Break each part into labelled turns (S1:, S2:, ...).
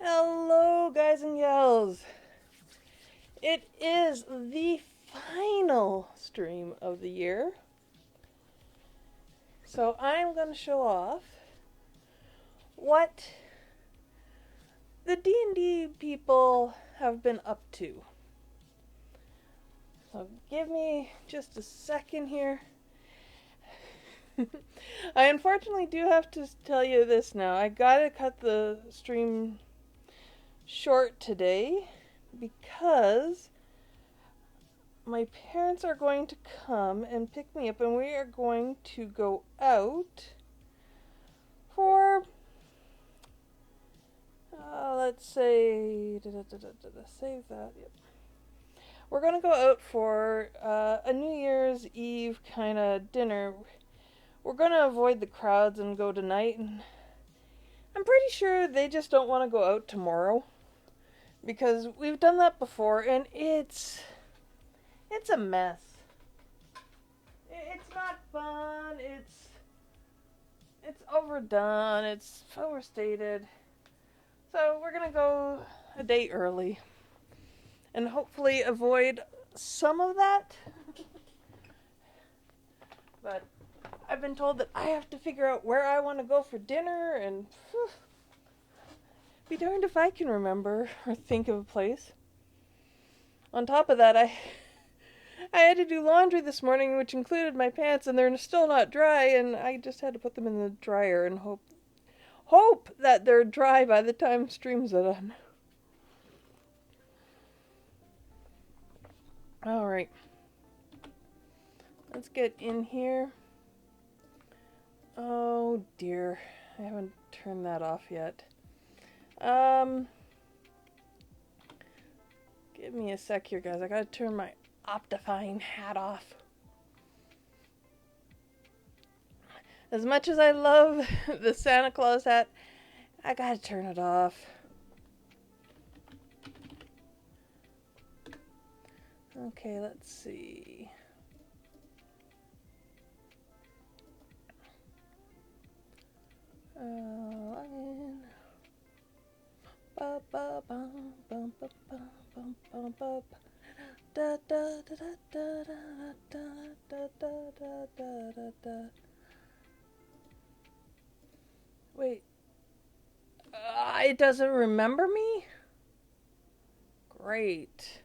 S1: Hello, guys and gals. It is the final stream of the year. So I'm going to show off what the D&D people have been up to. So give me just a second here. I unfortunately do have to tell you this now. I gotta cut the stream short today because my parents are going to come and pick me up, and we are going to go out for, let's say, save that, yep. We're going to go out for a New Year's Eve kind of dinner. We're going to avoid the crowds and go tonight, and I'm pretty sure they just don't want to go out tomorrow, because we've done that before, and it's a mess. It's not fun. It's overdone. It's overstated. So we're gonna go a day early, and hopefully avoid some of that. But I've been told that I have to figure out where I want to go for dinner, and be darned if I can remember or think of a place. On top of that, I had to do laundry this morning, which included my pants, and they're still not dry, and I just had to put them in the dryer and hope that they're dry by the time stream's done. Alright. Let's get in here. Oh dear. I haven't turned that off yet. Give me a sec here, guys. I gotta turn my Optifine hat off. As much as I love the Santa Claus hat, I gotta turn it off. Okay, let's see. Login. Ba ba bum bum ba bum bum bum bum. Da da da da da da da da da da da da. Wait. It doesn't remember me? Great.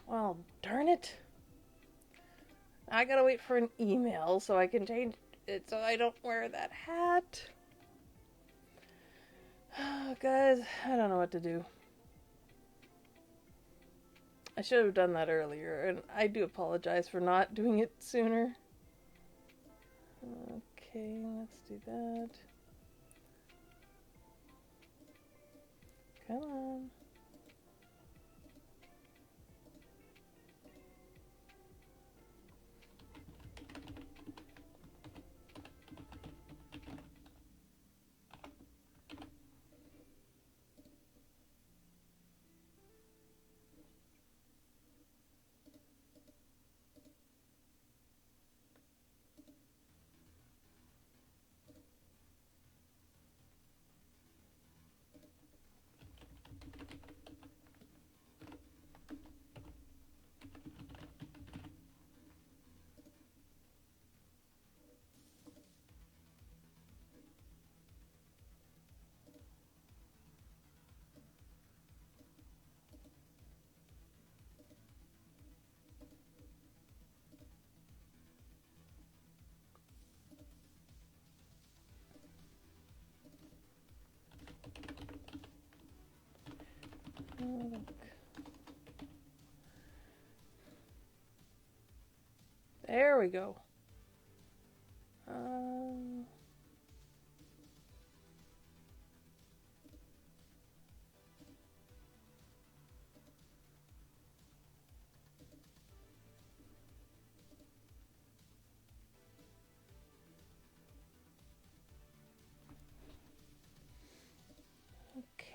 S1: Well, darn it. I gotta wait for an email so I can change it so I don't wear that hat. Guys, I don't know what to do. I should have done that earlier, and I do apologize for not doing it sooner. Okay, let's do that. Come on. Look. There we go.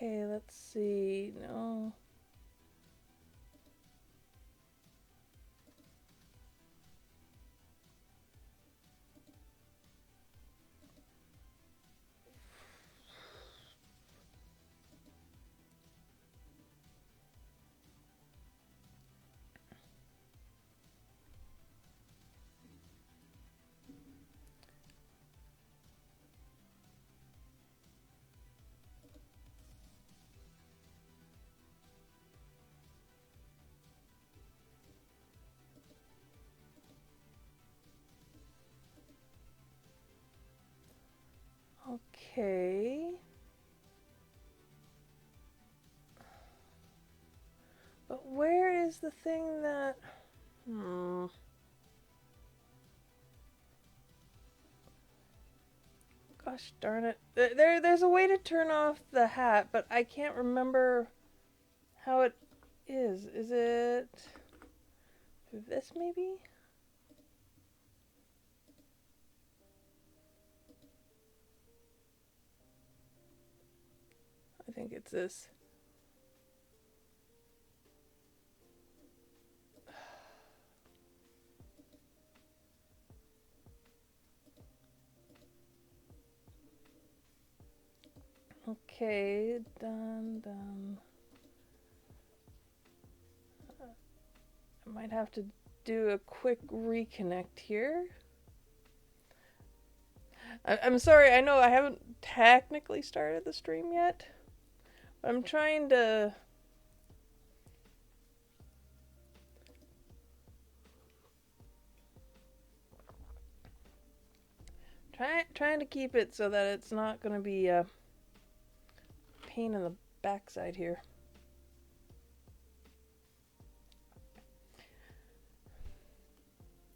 S1: Okay, let's see. No. Okay. But where is the thing that... Gosh darn it. There's a way to turn off the hat, but I can't remember how it is. Is it through this maybe? I think it's this. Okay, done. I might have to do a quick reconnect here. I'm sorry, I know I haven't technically started the stream yet. But I'm trying to... Trying to keep it so that it's not going to be a pain in the backside here.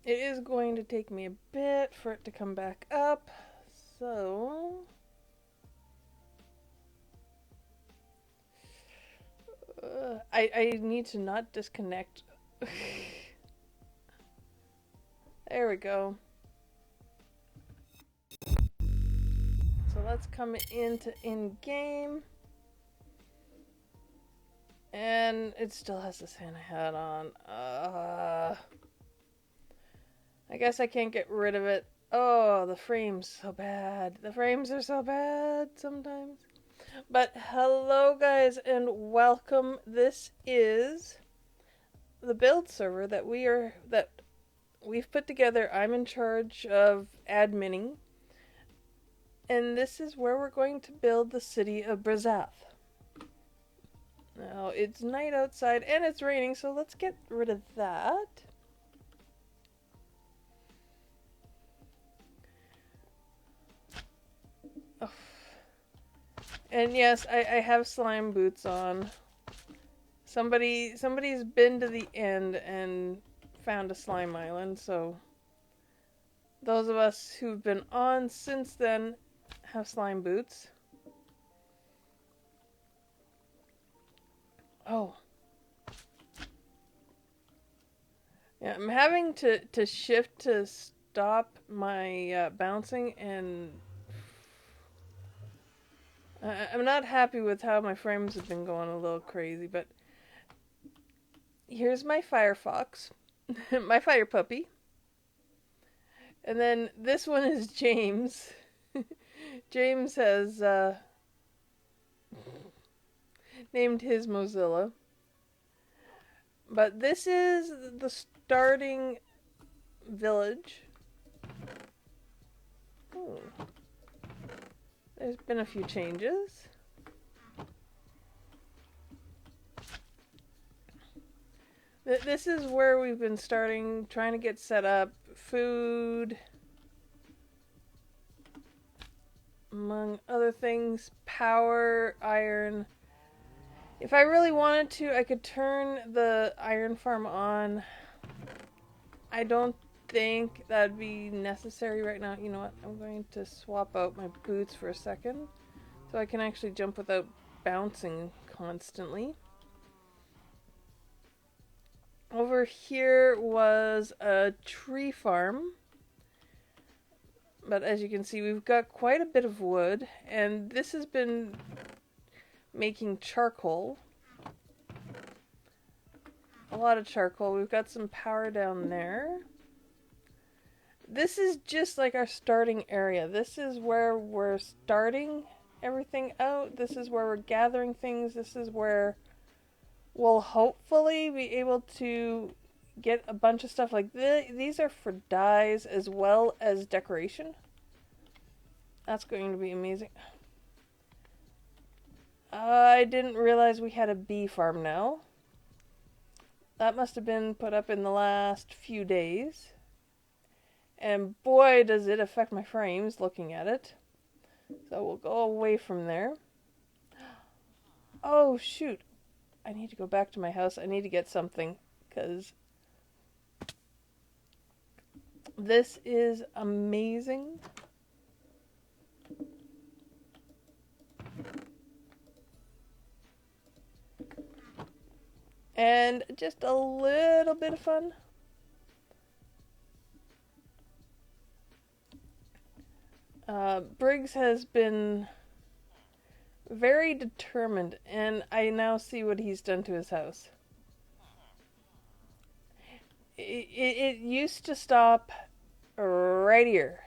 S1: It is going to take me a bit for it to come back up, so... I need to not disconnect. There we go. So let's come into in-game. And it still has the Santa hat on. I guess I can't get rid of it. Oh, the frame's so bad. The frames are so bad sometimes. But hello guys and welcome. This is the build server that we've put together. I'm in charge of adminning. And this is where we're going to build the city of Brazath. Now, it's night outside and it's raining, so let's get rid of that. Oh. And yes, I have slime boots on. Somebody's been to the end and found a slime island, so those of us who've been on since then have slime boots. Oh. Yeah, I'm having to shift to stop my bouncing, and I'm not happy with how my frames have been going a little crazy, but here's my Firefox, my fire puppy. And then this one is James. James has named his Mozilla. But this is the starting village. Oh. There's been a few changes. This is where we've been trying to get set up. Food, among other things, power, iron. If I really wanted to, I could turn the iron farm on. I don't think that'd be necessary right now. You know what? I'm going to swap out my boots for a second so I can actually jump without bouncing constantly. Over here was a tree farm. But as you can see, we've got quite a bit of wood, and this has been making charcoal. A lot of charcoal. We've got some power down there. This is just like our starting area. This is where we're starting everything out. This is where we're gathering things. This is where we'll hopefully be able to get a bunch of stuff like this. These are for dyes as well as decoration. That's going to be amazing. I didn't realize we had a bee farm now. That must have been put up in the last few days. And boy, does it affect my frames looking at it. So we'll go away from there. Oh, shoot. I need to go back to my house. I need to get something, because this is amazing. And just a little bit of fun. Briggs has been very determined, and I now see what he's done to his house. It used to stop right here.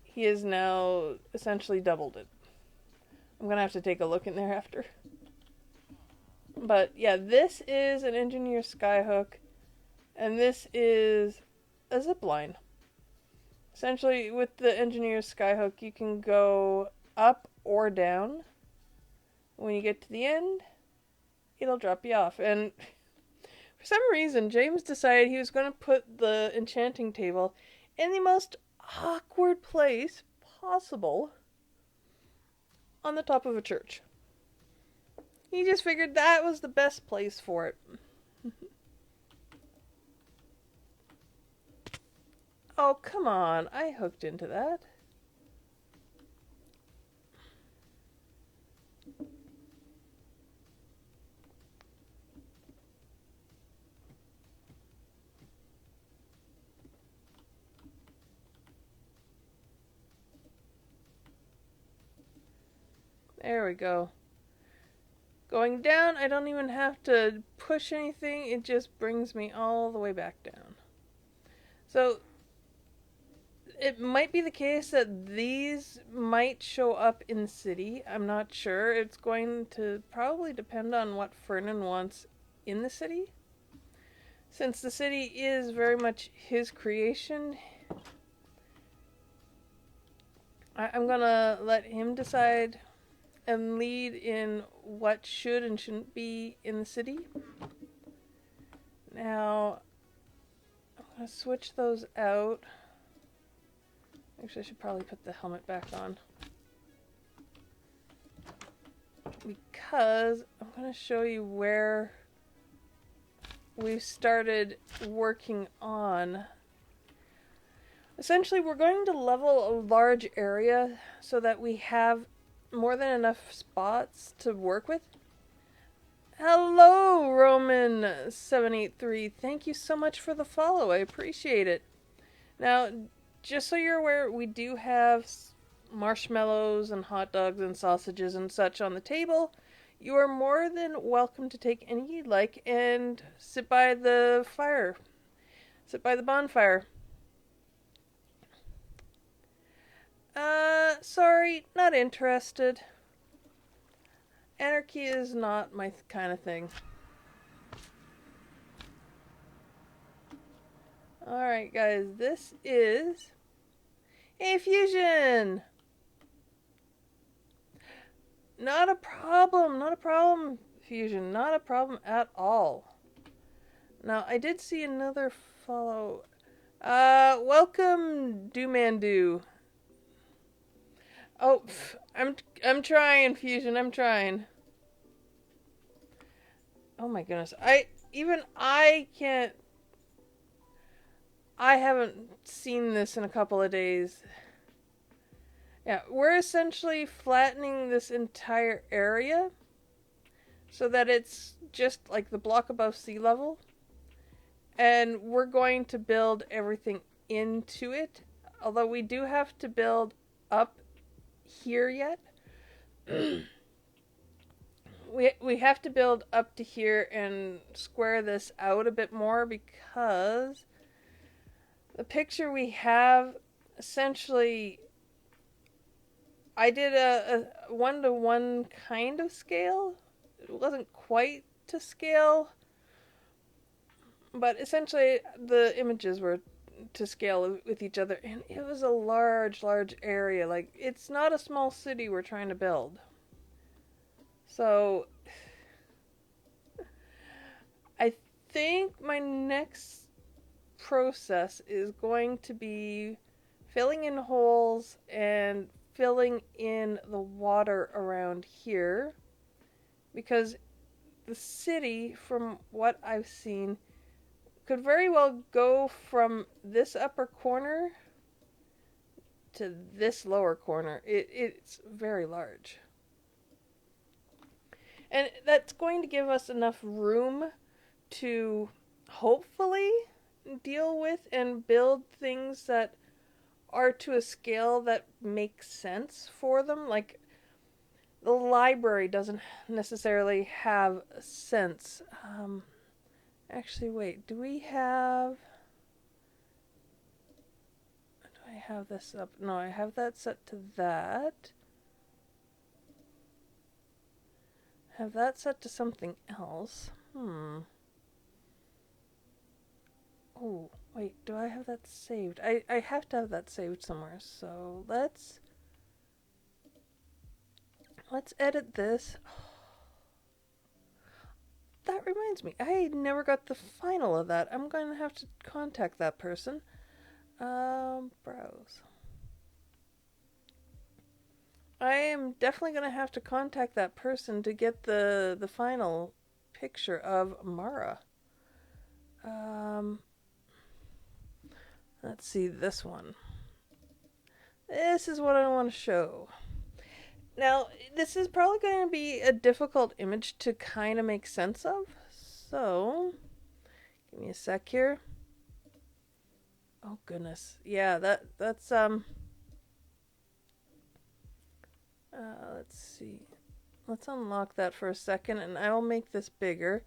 S1: He has now essentially doubled it. I'm going to have to take a look in there after. But yeah, this is an engineer skyhook, and this is a zip line. Essentially, with the engineer skyhook, you can go up or down. When you get to the end, it'll drop you off. And for some reason, James decided he was going to put the enchanting table in the most awkward place possible on the top of a church. He just figured that was the best place for it. Oh, come on. I hooked into that. There we go. Going down, I don't even have to push anything. It just brings me all the way back down. So, it might be the case that these might show up in the city. I'm not sure. It's going to probably depend on what Fernan wants in the city. Since the city is very much his creation, I'm gonna let him decide and lead in what should and shouldn't be in the city. Now, I'm going to switch those out. Actually, I should probably put the helmet back on, because I'm going to show you where we've started working on. Essentially, we're going to level a large area so that we have more than enough spots to work with. Hello, Roman783. Thank you so much for the follow. I appreciate it. Now, just so you're aware, we do have marshmallows and hot dogs and sausages and such on the table. You are more than welcome to take any you'd like and sit by the fire. Sit by the bonfire. Sorry, not interested. Anarchy is not my kind of thing. Alright, guys, this is a fusion! Not a problem, fusion. Not a problem at all. Now, I did see another follow. Welcome, Doomandu. Oh, I'm trying, Fusion. I'm trying. Oh my goodness. I can't. I haven't seen this in a couple of days. Yeah, we're essentially flattening this entire area so that it's just like the block above sea level. And we're going to build everything into it. Although we do have to build up here yet. we have to build up to here and square this out a bit more, because the picture we have, essentially, I did a one-to-one kind of scale. It wasn't quite to scale, but essentially the images were to scale with each other, and it was a large area. Like, it's not a small city we're trying to build. So I think my next process is going to be filling in holes and filling in the water around here, because the city, from what I've seen, could very well go from this upper corner to this lower corner. It's very large. And that's going to give us enough room to hopefully deal with and build things that are to a scale that makes sense for them. Like, the library doesn't necessarily have sense. Actually, wait, do I have this up? No, I have that set to that. Have that set to something else. Oh, wait, do I have that saved? I have to have that saved somewhere, so let's edit this. That reminds me, I never got the final of that. I'm going to have to contact that person. Browse. I am definitely going to have to contact that person to get the final picture of Mara. Let's see this one. This is what I want to show. Now, this is probably going to be a difficult image to kind of make sense of. So, give me a sec here. Oh goodness. Yeah, that's let's see. Let's unlock that for a second, and I will make this bigger.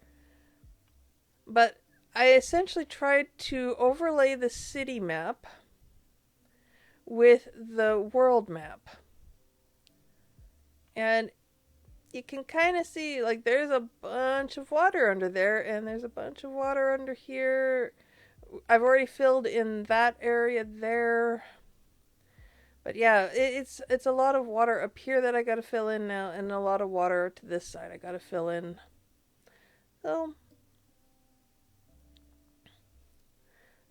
S1: But I essentially tried to overlay the city map with the world map. And you can kind of see, like, there's a bunch of water under there, and there's a bunch of water under here. I've already filled in that area there. But yeah, it's a lot of water up here that I gotta fill in now, and a lot of water to this side I gotta fill in. So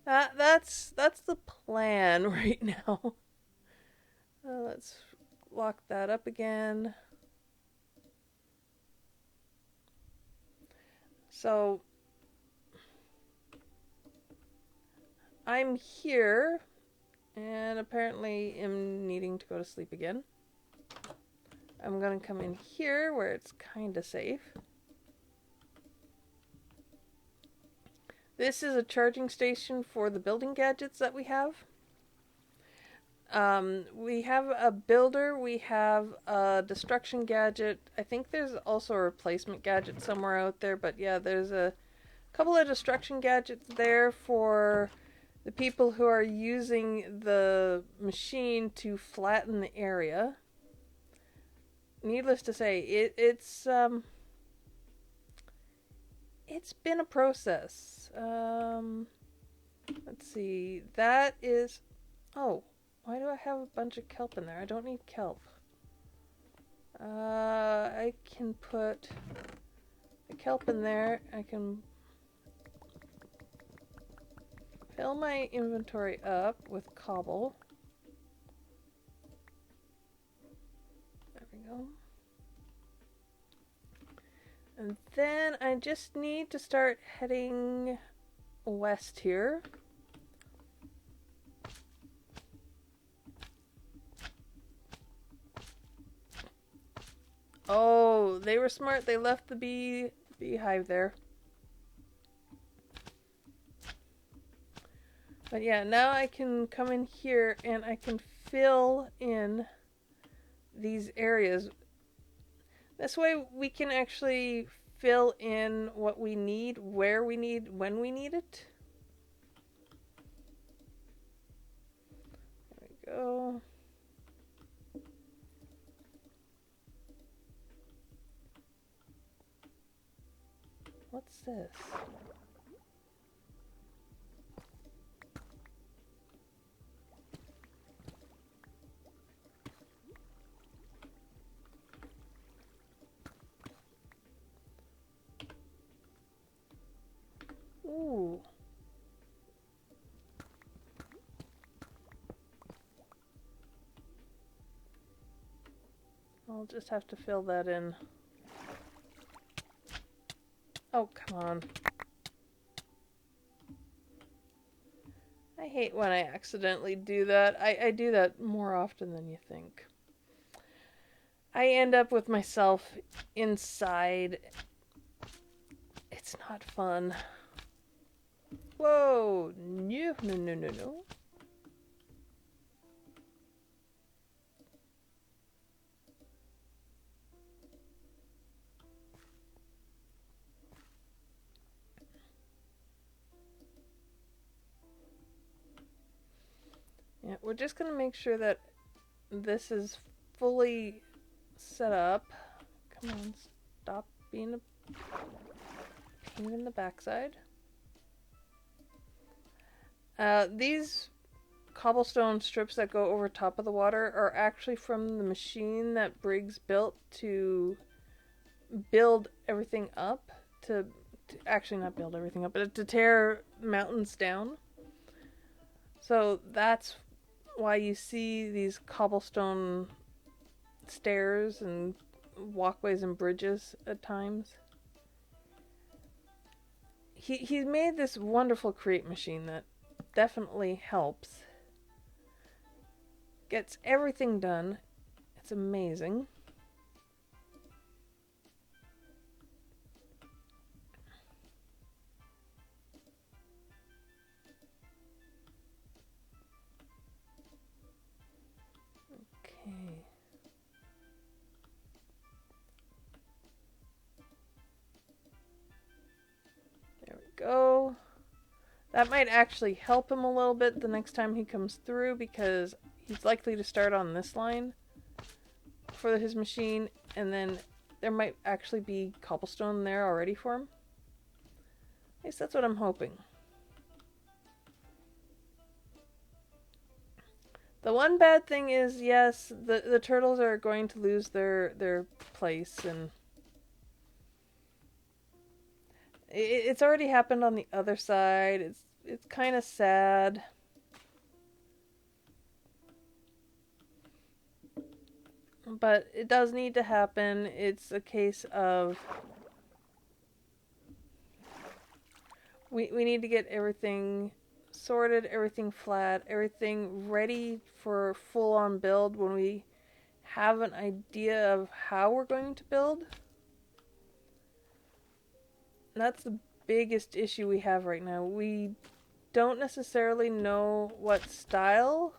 S1: that's the plan right now. Let's lock that up again. So I'm here, and apparently am needing to go to sleep again. I'm gonna come in here where it's kinda safe. This is a charging station for the building gadgets that we have. We have a builder, we have a destruction gadget. I think there's also a replacement gadget somewhere out there, but yeah, there's a couple of destruction gadgets there for the people who are using the machine to flatten the area. Needless to say, it's been a process. Let's see, that is, oh, why do I have a bunch of kelp in there? I don't need kelp. I can put the kelp in there. I can fill my inventory up with cobble. There we go. And then I just need to start heading west here. Oh, they were smart. They left the beehive there. But yeah, now I can come in here and I can fill in these areas. This way we can actually fill in what we need, where we need, when we need it. There we go. What's this? Ooh. I'll just have to fill that in. Oh, come on. I hate when I accidentally do that. I do that more often than you think. I end up with myself inside. It's not fun. Whoa! No, no, no, no, no. Yeah, we're just going to make sure that this is fully set up. Come on, stop being a pain in the backside. These cobblestone strips that go over top of the water are actually from the machine that Briggs built to build everything up. To actually not build everything up, but to tear mountains down. So that's why you see these cobblestone stairs and walkways and bridges at times. He made this wonderful create machine that definitely helps. Gets everything done. It's amazing. Okay. There we go. That might actually help him a little bit the next time he comes through, because he's likely to start on this line for his machine, and then there might actually be cobblestone there already for him. At least that's what I'm hoping. The one bad thing is, yes, the turtles are going to lose their place, and it's already happened on the other side. It's kind of sad. But it does need to happen. It's a case of we need to get everything sorted, everything flat, everything ready for full-on build when we have an idea of how we're going to build. That's the biggest issue we have right now. We don't necessarily know what style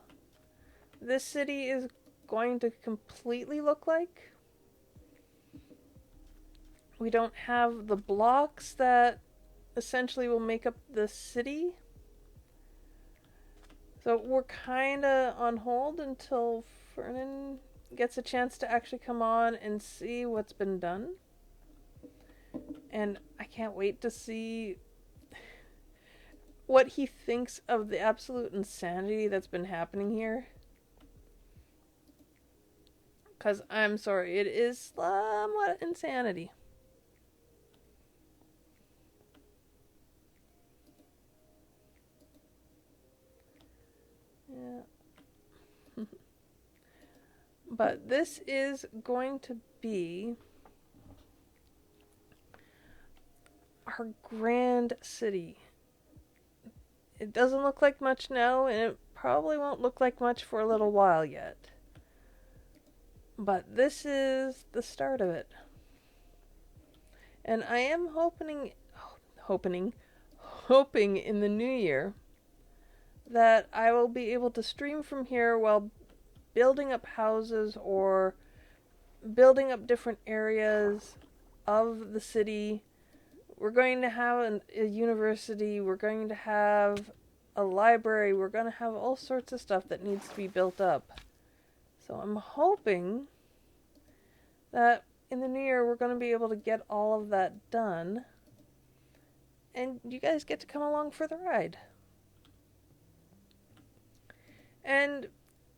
S1: this city is going to completely look like. We don't have the blocks that essentially will make up the city. So we're kind of on hold until Fernan gets a chance to actually come on and see what's been done. And I can't wait to see what he thinks of the absolute insanity that's been happening here. Because I'm sorry, it is somewhat insanity. Yeah. But this is going to be our grand city. It doesn't look like much now, and it probably won't look like much for a little while yet. But this is the start of it. And I am hoping in the new year that I will be able to stream from here while building up houses or building up different areas of the city. We're going to have a university. We're going to have a library. We're going to have all sorts of stuff that needs to be built up. So I'm hoping that in the new year we're going to be able to get all of that done. And you guys get to come along for the ride. And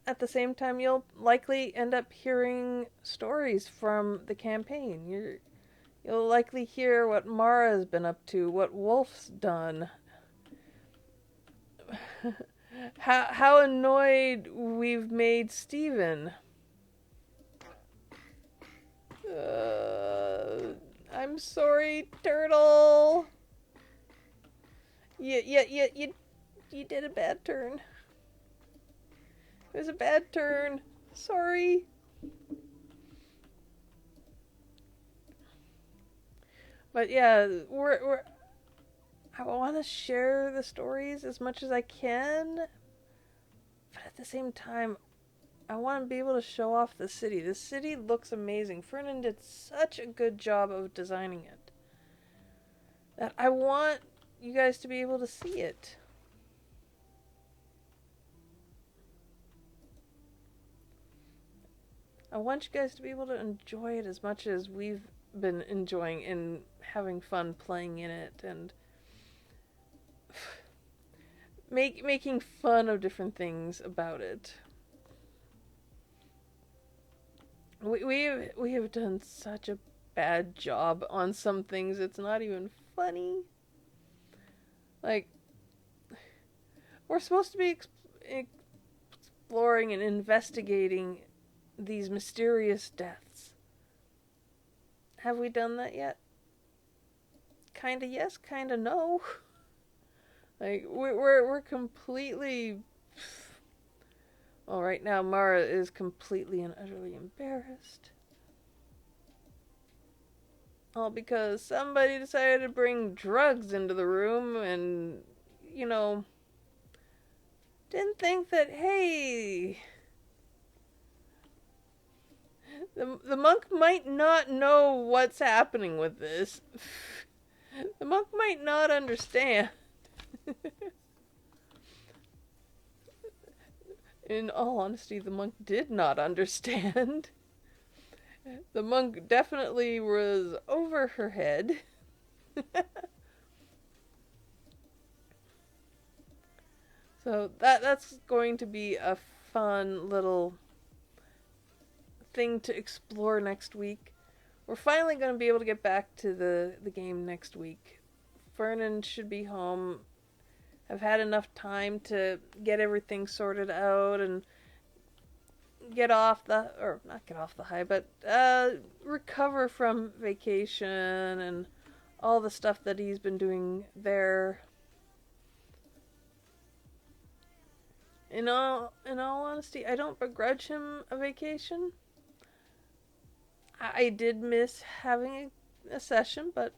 S1: at the same time, you'll likely end up hearing stories from the campaign. You'll likely hear what Mara's been up to, what Wolf's done, how annoyed we've made Steven. I'm sorry, Turtle. You did a bad turn. It was a bad turn. Sorry. But yeah, I want to share the stories as much as I can, but at the same time, I want to be able to show off the city. The city looks amazing. Fernan did such a good job of designing it that I want you guys to be able to see it. I want you guys to be able to enjoy it as much as we've been enjoying and having fun playing in it, and making fun of different things about it. We have done such a bad job on some things. It's not even funny. Like, we're supposed to be exploring and investigating these mysterious deaths. Have we done that yet? Kinda yes, kinda no. Like, we're completely... Well, right now Mara is completely and utterly embarrassed. All because somebody decided to bring drugs into the room and, didn't think that, hey... The monk might not know what's happening with this. The monk might not understand. In all honesty, the monk did not understand. The monk definitely was over her head. So that's going to be a fun little thing to explore next week. We're finally going to be able to get back to the game next week. Fernan should be home. I've had enough time to get everything sorted out and not get off the high, but recover from vacation and all the stuff that he's been doing there. In all honesty, I don't begrudge him a vacation. I did miss having a session, but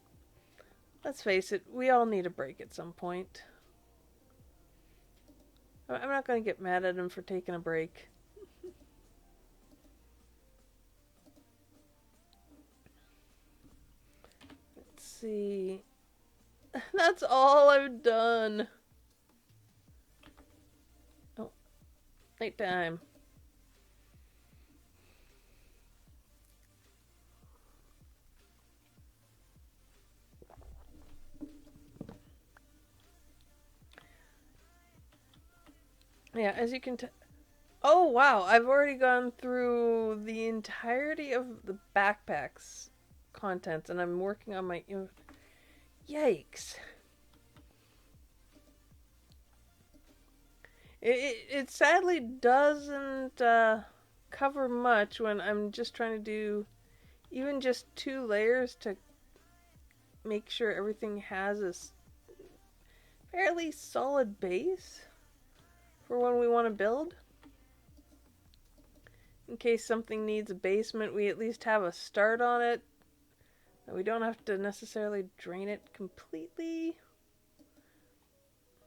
S1: let's face it, we all need a break at some point. I'm not going to get mad at him for taking a break. Let's see. That's all I've done. Oh, nighttime. Yeah, as you can tell... Oh, wow. I've already gone through the entirety of the backpack's contents, and I'm working on my... Yikes. It sadly doesn't cover much when I'm just trying to do even just 2 layers to make sure everything has a fairly solid base for when we want to build. In case something needs a basement, we at least have a start on it. We don't have to necessarily drain it completely.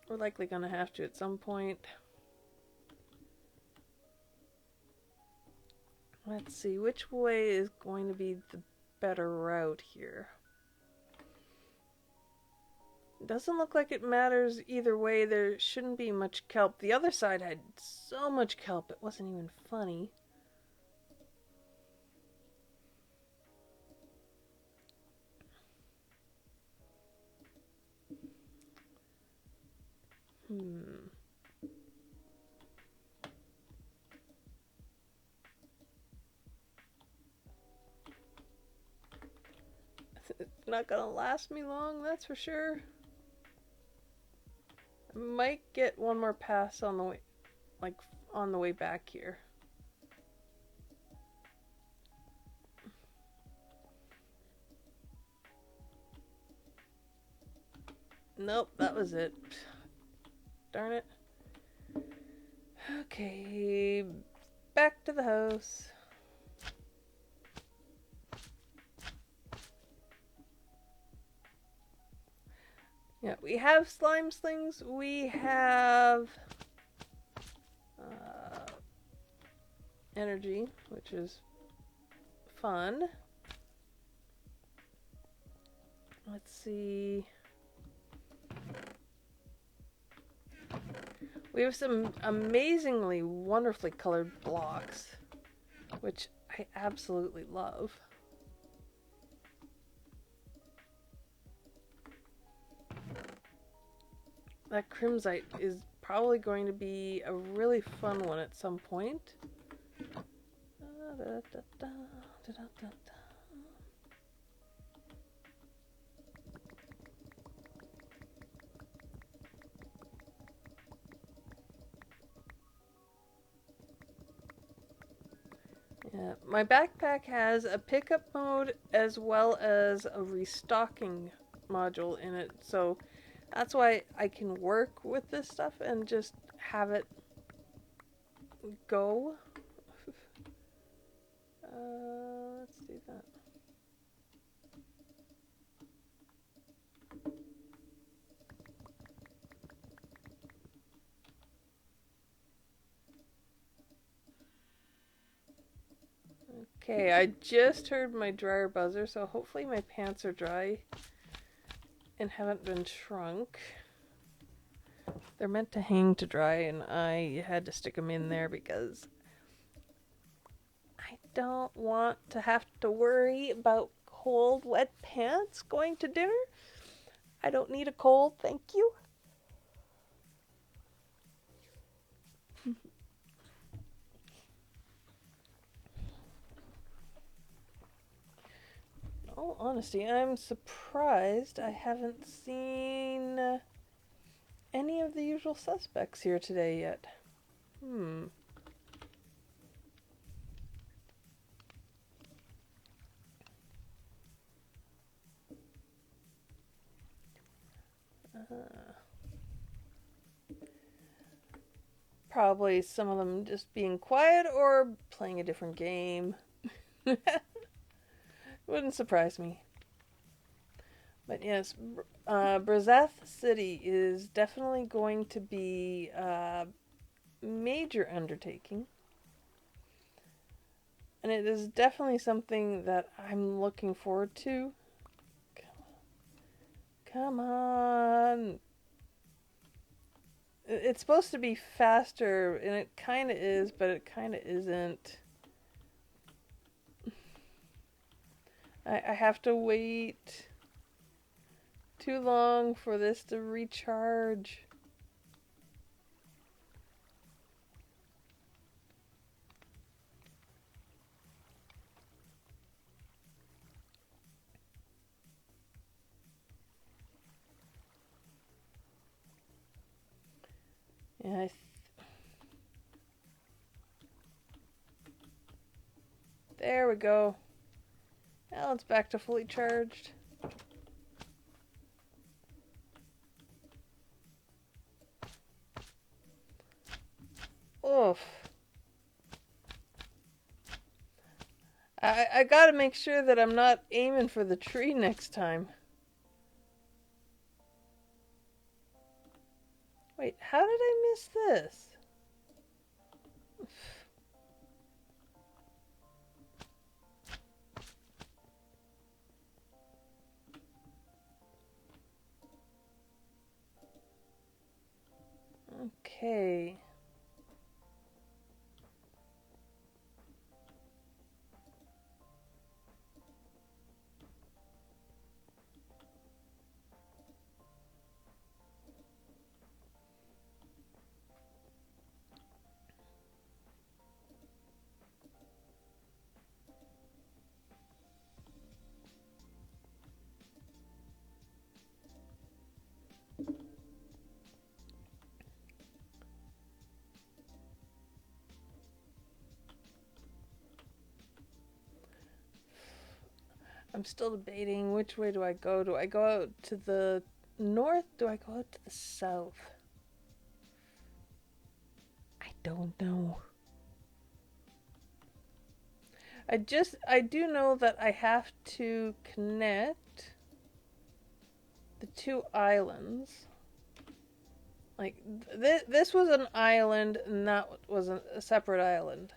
S1: We're likely going to have to at some point. Let's see, which way is going to be the better route here? Doesn't look like it matters either way. There shouldn't be much kelp. The other side had so much kelp, it wasn't even funny. It's not gonna last me long, that's for sure. I might get one more pass on the way, like on the way back here. Nope, that was it. Darn it. Okay, back to the house. Yeah, we have slime slings. We have energy, which is fun. Let's see. We have some amazingly wonderfully colored blocks, which I absolutely love. That crimsite is probably going to be a really fun one at some point. Yeah, my backpack has a pickup mode as well as a restocking module in it, so that's why I can work with this stuff and just have it go. Let's do that. Okay, I just heard my dryer buzzer, so hopefully my pants are dry and haven't been shrunk. They're meant to hang to dry, and I had to stick them in there because I don't want to have to worry about cold, wet pants going to dinner. I don't need a cold, thank you. Oh, honesty, I'm surprised I haven't seen any of the usual suspects here today yet. Probably some of them just being quiet or playing a different game. Wouldn't surprise me. But yes, Brazath City is definitely going to be a major undertaking. And it is definitely something that I'm looking forward to. Come on. It's supposed to be faster, and it kind of is, but it kind of isn't. I have to wait too long for this to recharge. Yeah, there we go. Now it's back to fully charged. Oof. I gotta make sure that I'm not aiming for the tree next time. Wait, how did I miss this? Okay. I'm still debating which way do I go. Do I go out to the north? Do I go out to the south? I don't know. I do know that I have to connect the two islands. Like, this was an island and that was a separate island.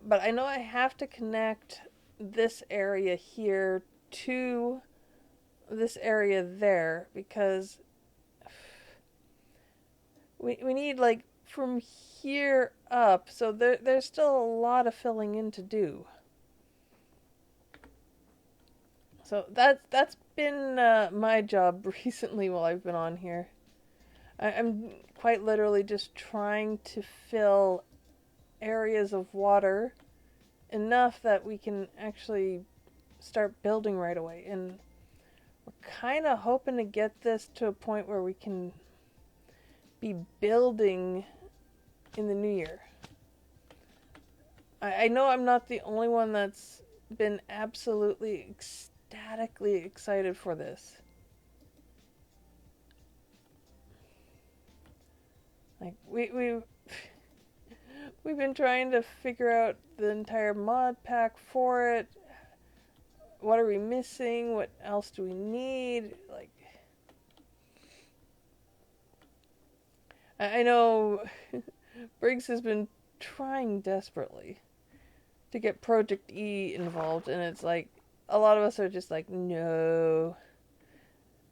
S1: But I know I have to connect this area here to this area there because we need, like, from here up. So there's still a lot of filling in to do. So that's been my job recently while I've been on here. I'm quite literally just trying to fill areas of water enough that we can actually start building right away. And we're kind of hoping to get this to a point where we can be building in the new year. I know I'm not the only one that's been absolutely ecstatically excited for this. Like, we've been trying to figure out the entire mod pack for it. What are we missing? What else do we need? Like, I know Briggs has been trying desperately to get Project E involved, and it's like, a lot of us are just like, no,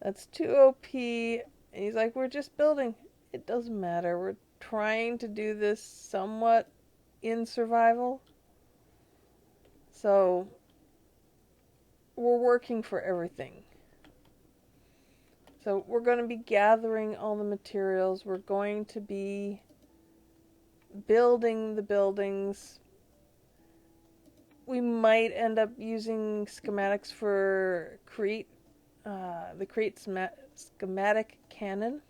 S1: that's too OP. And he's like, we're just building. It doesn't matter. We're trying to do this somewhat in survival. So we're working for everything. So we're going to be gathering all the materials. We're going to be building the buildings. We might end up using schematics for the Create schematic canon,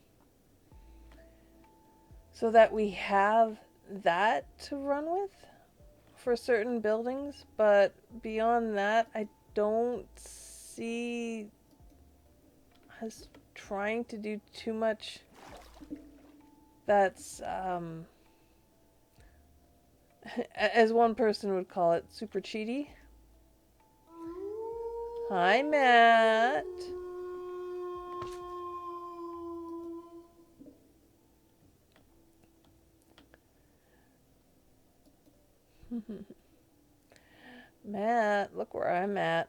S1: so that we have that to run with for certain buildings. But beyond that, I don't see us trying to do too much that's as one person would call it, super cheaty. Hi, Matt. Matt, look where I'm at.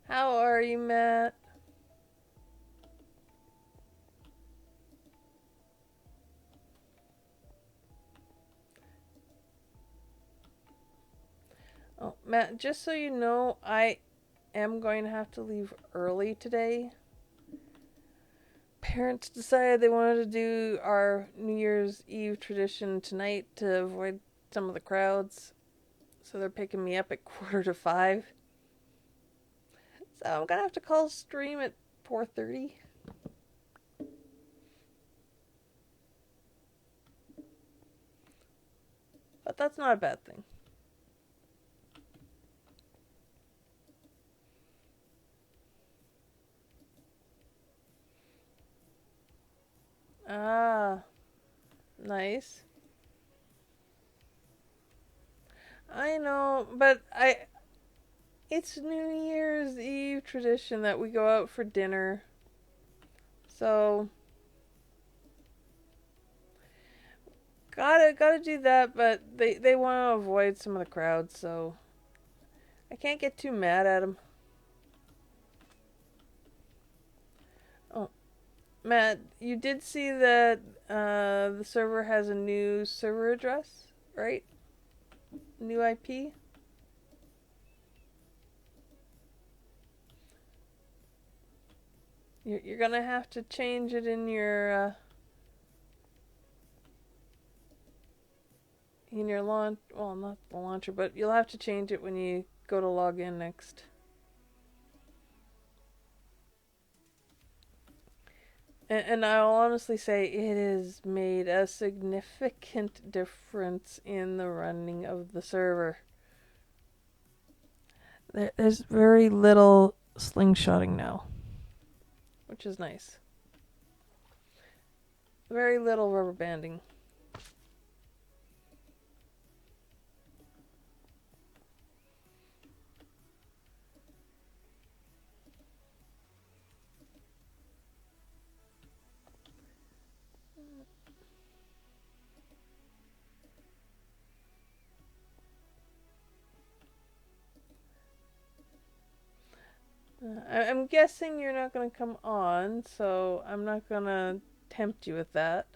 S1: How are you, Matt? Oh, Matt, just so you know, I am going to have to leave early today. Parents decided they wanted to do our New Year's Eve tradition tonight to avoid some of the crowds. So they're picking me up at 4:45. So I'm going to have to call stream at 4:30. But that's not a bad thing. Ah, nice. I know, but it's New Year's Eve tradition that we go out for dinner. So Gotta do that, but they want to avoid some of the crowd, so I can't get too mad at them. Oh, Matt, you did see that the server has a new server address, right? New IP. You're gonna have to change it in your launch. Well, not the launcher, but you'll have to change it when you go to log in next. And I'll honestly say it has made a significant difference in the running of the server. There's very little slingshotting now, which is nice. Very little rubber banding. I'm guessing you're not going to come on, so I'm not going to tempt you with that.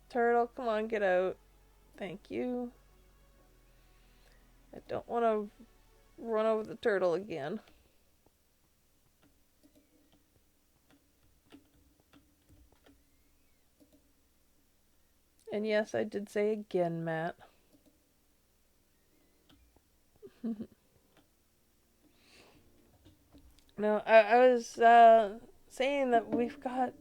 S1: Turtle, come on, get out. Thank you. I don't want to run over the turtle again. And yes, I did say again, Matt. No, I was saying that we've got...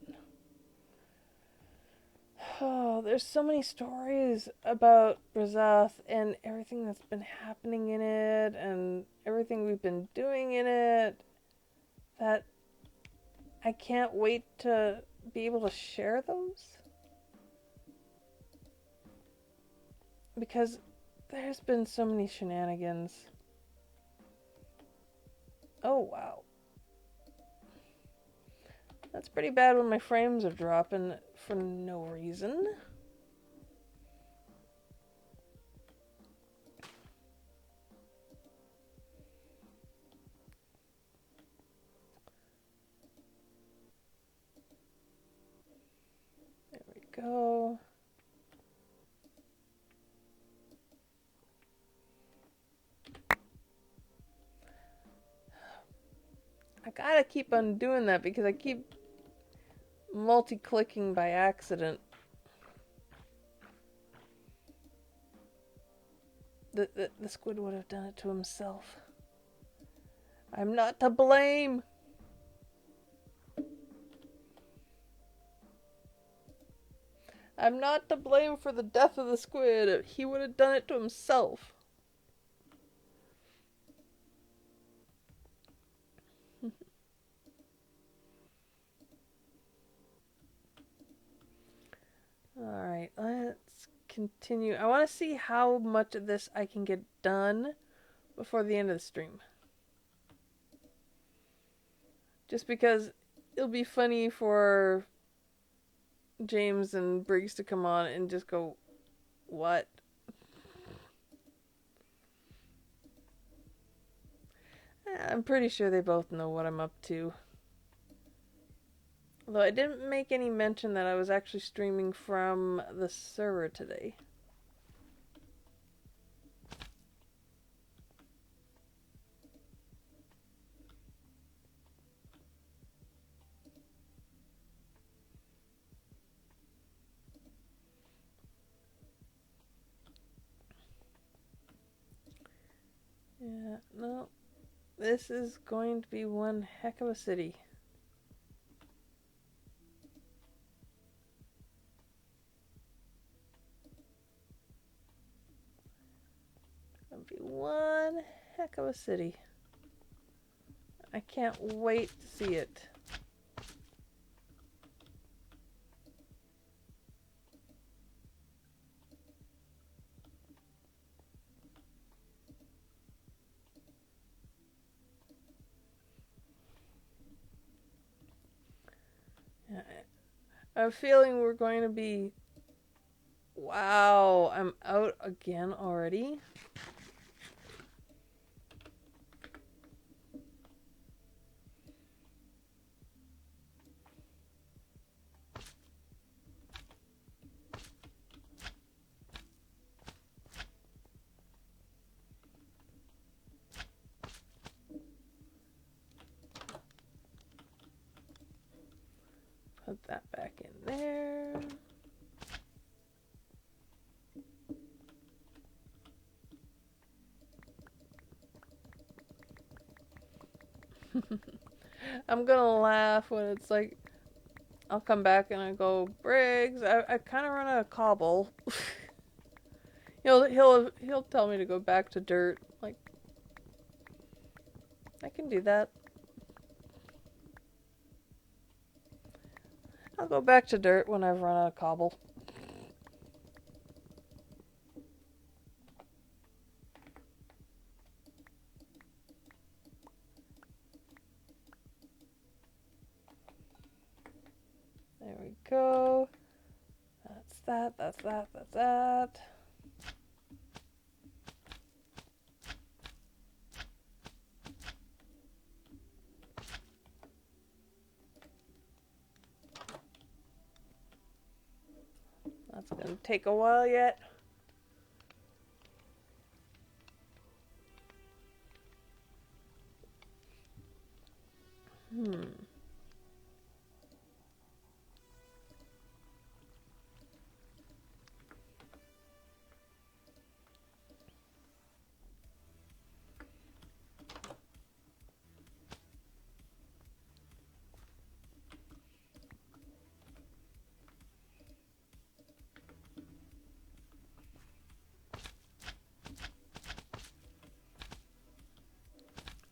S1: Oh, there's so many stories about Brazath and everything that's been happening in it and everything we've been doing in it that I can't wait to be able to share those. Because there's been so many shenanigans. Oh, wow. That's pretty bad when my frames are dropping for no reason. There we go. I gotta keep on doing that because I keep multi-clicking by accident. The squid would have done it to himself. I'm not to blame. I'm not to blame for the death of the squid. He would have done it to himself. Alright, let's continue. I want to see how much of this I can get done before the end of the stream. Just because it'll be funny for James and Briggs to come on and just go, what? I'm pretty sure they both know what I'm up to. Although I didn't make any mention that I was actually streaming from the server today. Yeah, no. This is going to be one heck of a city. It'll be one heck of a city. I can't wait to see it. I have a feeling we're going to be... Wow, I'm out again already? Put that back in there. I'm gonna laugh when it's like, I'll come back and I go, Briggs, I kind of run out of cobble. He'll tell me to go back to dirt. Like, I can do that. I'll go back to dirt when I've run out of cobble. There we go. That's that, that's that, that's that. That's gonna take a while yet.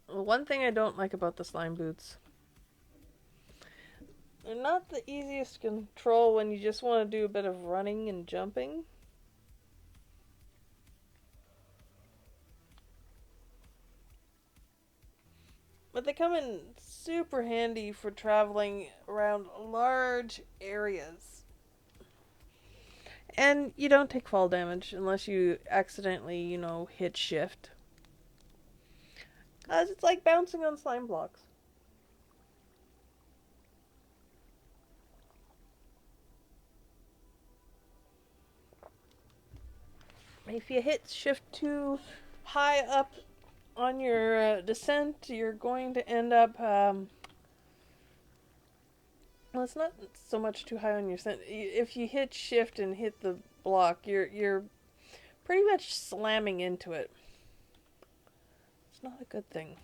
S1: One thing I don't like about the slime boots, they're not the easiest to control when you just want to do a bit of running and jumping. But they come in super handy for traveling around large areas. And you don't take fall damage unless you accidentally, hit shift. Because it's like bouncing on slime blocks. If you hit shift too high up on your descent, you're going to end up... well, it's not so much too high on your descent. If you hit shift and hit the block, you're pretty much slamming into it. It's not a good thing.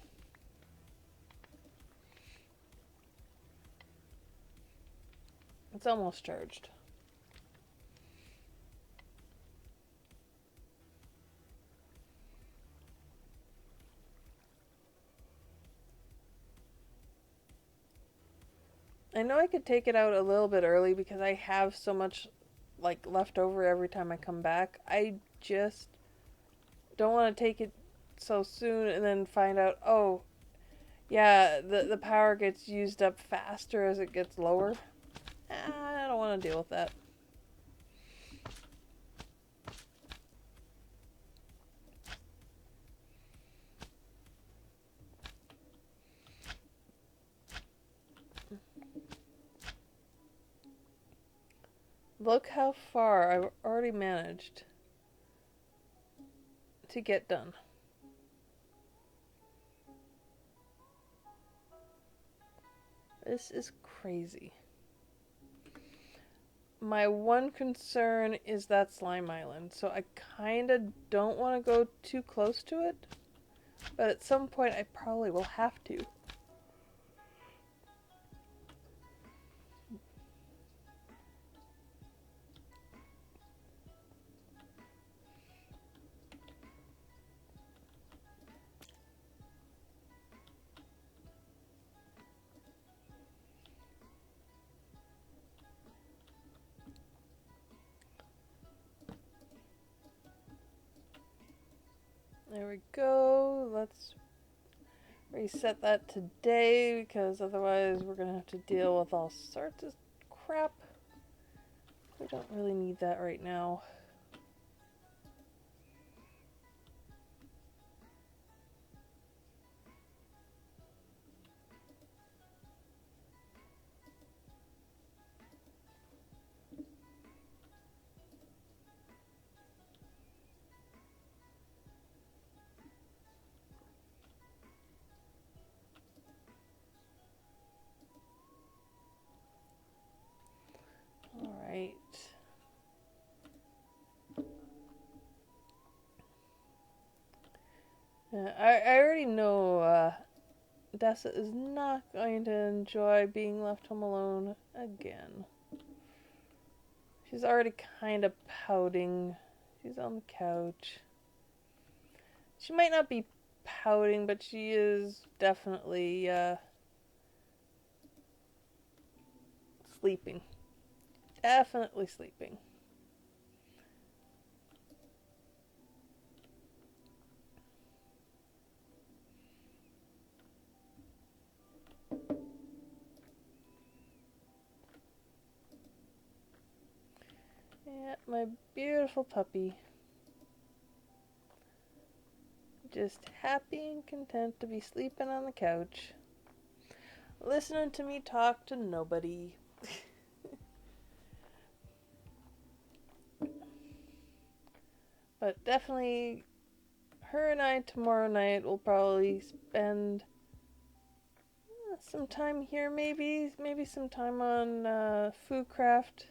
S1: It's almost charged. I know I could take it out a little bit early because I have so much left over every time I come back. I just don't want to take it so soon and then find out, oh, yeah, the power gets used up faster as it gets lower. I don't want to deal with that. Look how far I've already managed to get done. This is crazy. My one concern is that slime island, so I kind of don't want to go too close to it, but at some point I probably will have to. There we go. Let's reset that today because otherwise we're going to have to deal with all sorts of crap. We don't really need that right now. Alright. I already know Dessa is not going to enjoy being left home alone again. She's already kind of pouting. She's on the couch. She might not be pouting, but she is definitely sleeping. Definitely sleeping. Yeah, my beautiful puppy. Just happy and content to be sleeping on the couch. Listening to me talk to nobody. But definitely, her and I tomorrow night will probably spend some time here, maybe some time on food craft.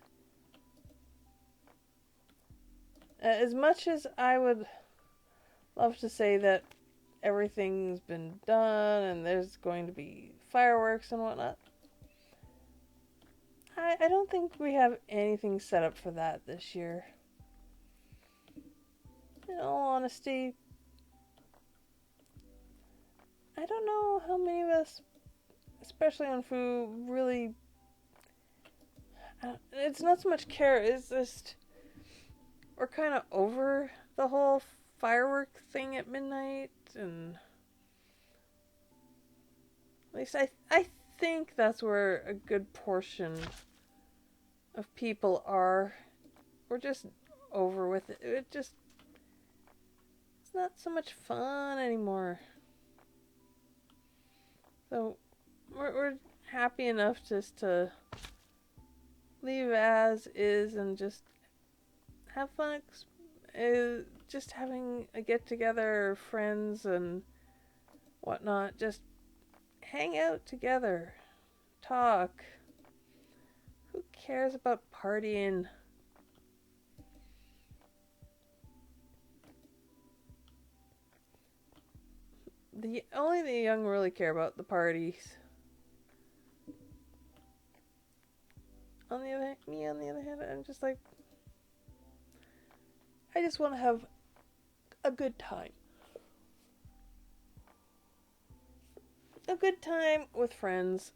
S1: As much as I would love to say that everything's been done and there's going to be fireworks and whatnot, I don't think we have anything set up for that this year. In all honesty, I don't know how many of us, especially on food, really... it's not so much care, it's just... we're kind of over the whole firework thing at midnight, and... at least I think that's where a good portion of people are. We're just over with it. It's not so much fun anymore. So we're happy enough just to leave as is and just have fun. Just having a get together, friends and whatnot. Just hang out together, talk. Who cares about partying? Only the young really care about the parties. On the other hand, I'm just like, I just want to have a good time. A good time with friends.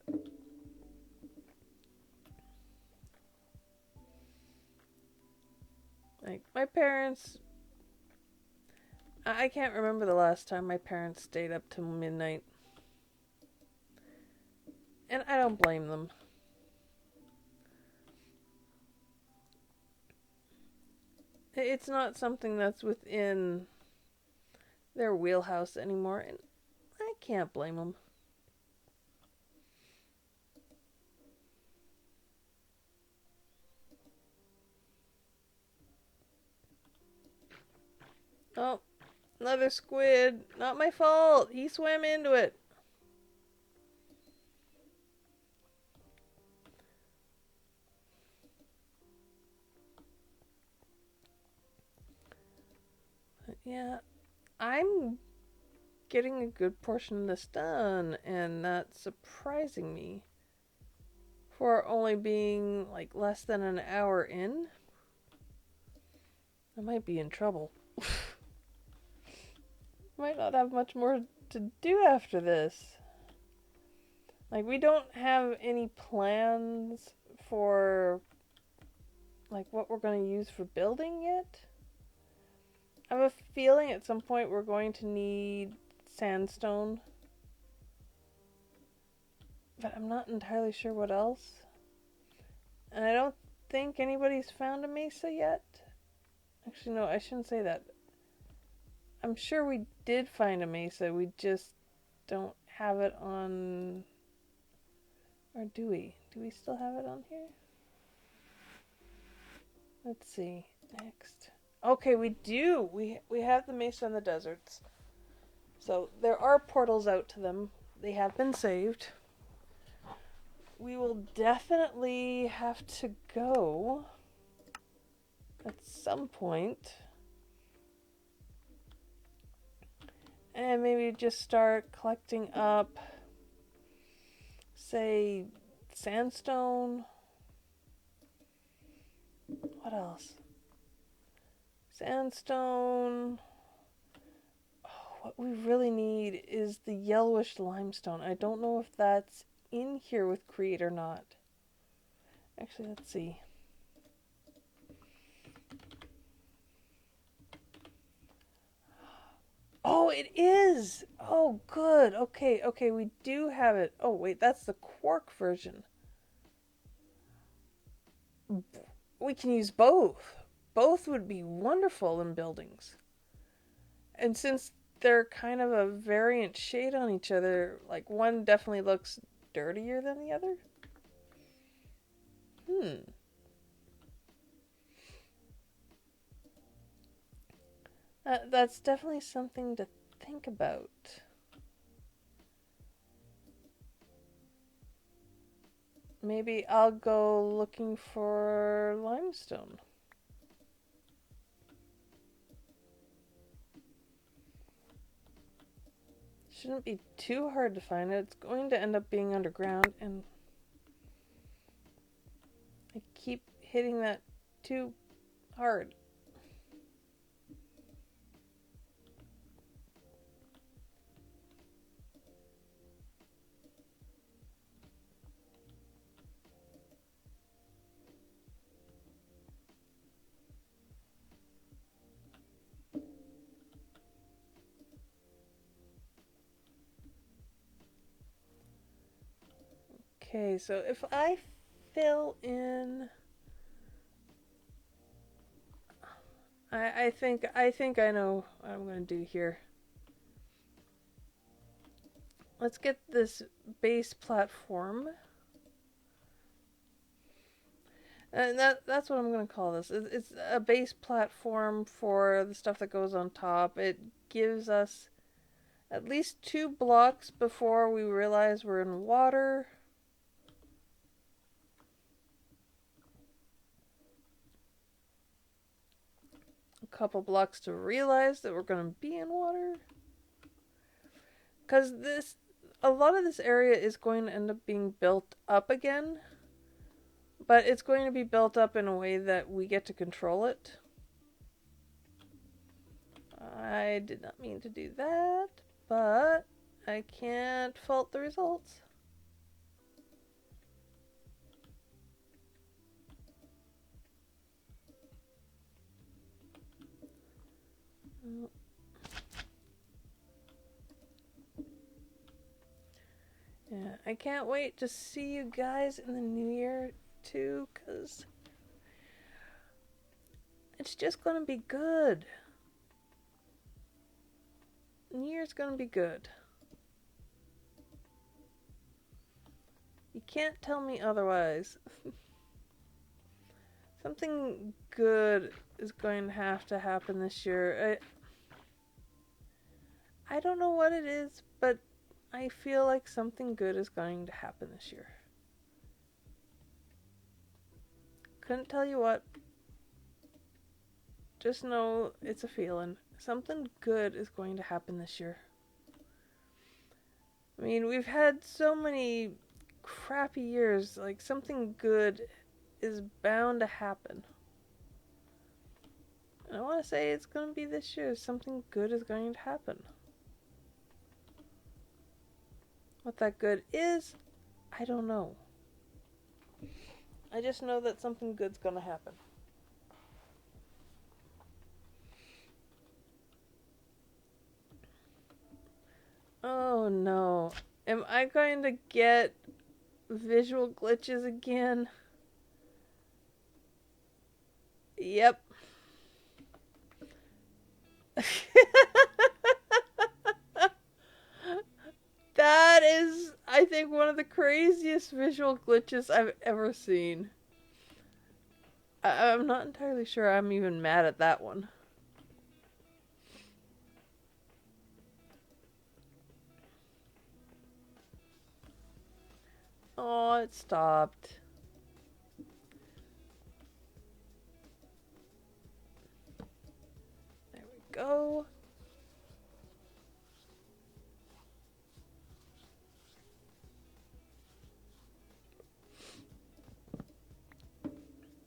S1: Like, my parents... I can't remember the last time my parents stayed up till midnight. And I don't blame them. It's not something that's within their wheelhouse anymore, and I can't blame them. Oh, another squid. Not my fault. He swam into it. But yeah, I'm getting a good portion of this done, and that's surprising me. For only being like less than an hour in, I might be in trouble. Might not have much more to do after this. Like, we don't have any plans for like what we're going to use for building yet. I have a feeling at some point we're going to need sandstone, but I'm not entirely sure what else. And I don't think anybody's found a mesa yet. Actually, no, I shouldn't say that. I'm sure we did find a mesa. We just don't have it on... Or do we? Do we still have it on here? Let's see. Next. Okay, we do. We have the mesa in the deserts. So there are portals out to them. They have been saved. We will definitely have to go at some point. And maybe just start collecting up, say, sandstone. What else? Sandstone. Oh, what we really need is the yellowish limestone. I don't know if that's in here with Create or not. Actually, let's see. Oh, it is! Oh, good. Okay, we do have it. Oh, wait, that's the quark version. We can use both. Both would be wonderful in buildings. And since they're kind of a variant shade on each other, like one definitely looks dirtier than the other. That's definitely something to think about. Maybe I'll go looking for limestone. Shouldn't be too hard to find it. It's going to end up being underground, and I keep hitting that too hard. Okay, so if I fill in, I think I know what I'm going to do here. Let's get this base platform. And that's what I'm going to call this. It's a base platform for the stuff that goes on top. It gives us at least 2 blocks before we realize we're in water. A couple blocks to realize that we're going to be in water. Because a lot of this area is going to end up being built up again. But it's going to be built up in a way that we get to control it. I did not mean to do that, but I can't fault the results. Yeah, I can't wait to see you guys in the new year too, because it's just going to be good. New Year's going to be good. You can't tell me otherwise. Something good is going to have to happen this year. I don't know what it is, but I feel like something good is going to happen this year. Couldn't tell you what. Just know it's a feeling. Something good is going to happen this year. I mean, we've had so many crappy years. Like, something good is bound to happen. And I want to say it's going to be this year. Something good is going to happen. What that good is, I don't know. I just know that something good's going to happen. Oh no. Am I going to get visual glitches again? Yep. That is, I think, one of the craziest visual glitches I've ever seen. I'm not entirely sure I'm even mad at that one. Oh, it stopped. There we go.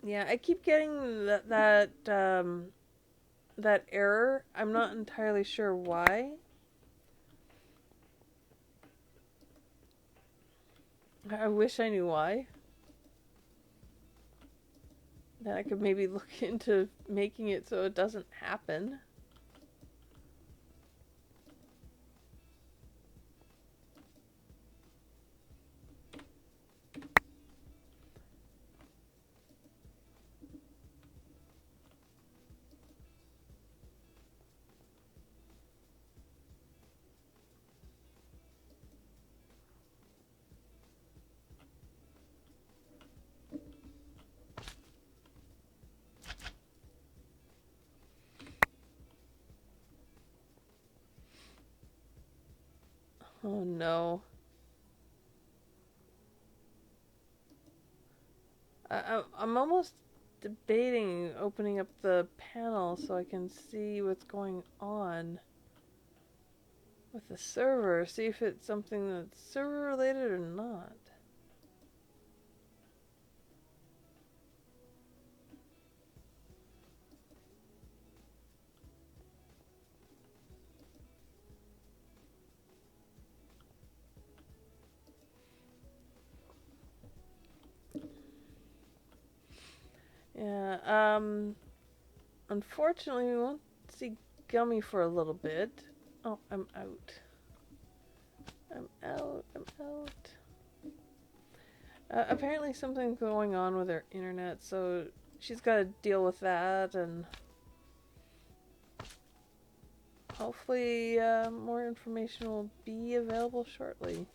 S1: Yeah, I keep getting that error. I'm not entirely sure why. I wish I knew why. Then I could maybe look into making it so it doesn't happen. Oh no. I'm almost debating opening up the panel so I can see what's going on with the server. See if it's something that's server related or not. Yeah, unfortunately we won't see Gummy for a little bit. Oh, I'm out. I'm out. Apparently something's going on with her internet, so she's got to deal with that, and hopefully more information will be available shortly.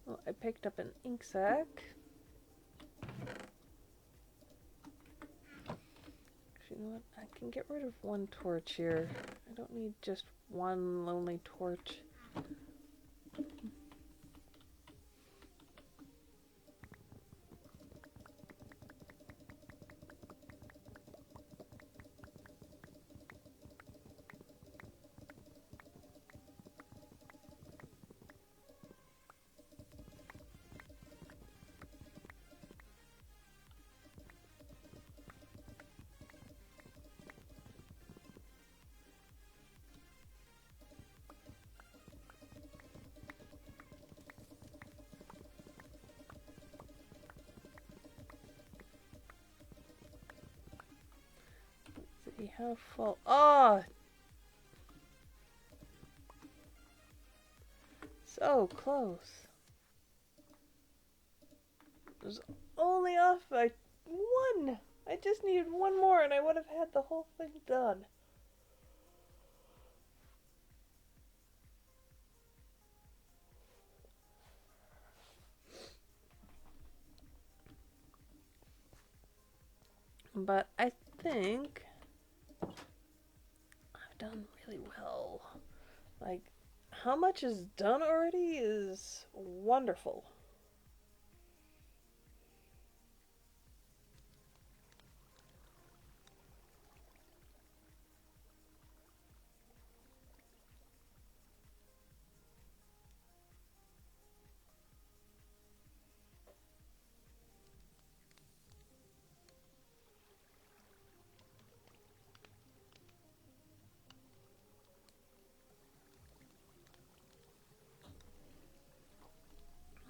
S1: Well, I picked up an ink sac. You know what? I can get rid of one torch here. I don't need just one lonely torch. Let's see how full. Oh! So close. It was only off by one. I just needed one more and I would have had the whole thing done. But I think I've done really well. Like, how much is done already is wonderful.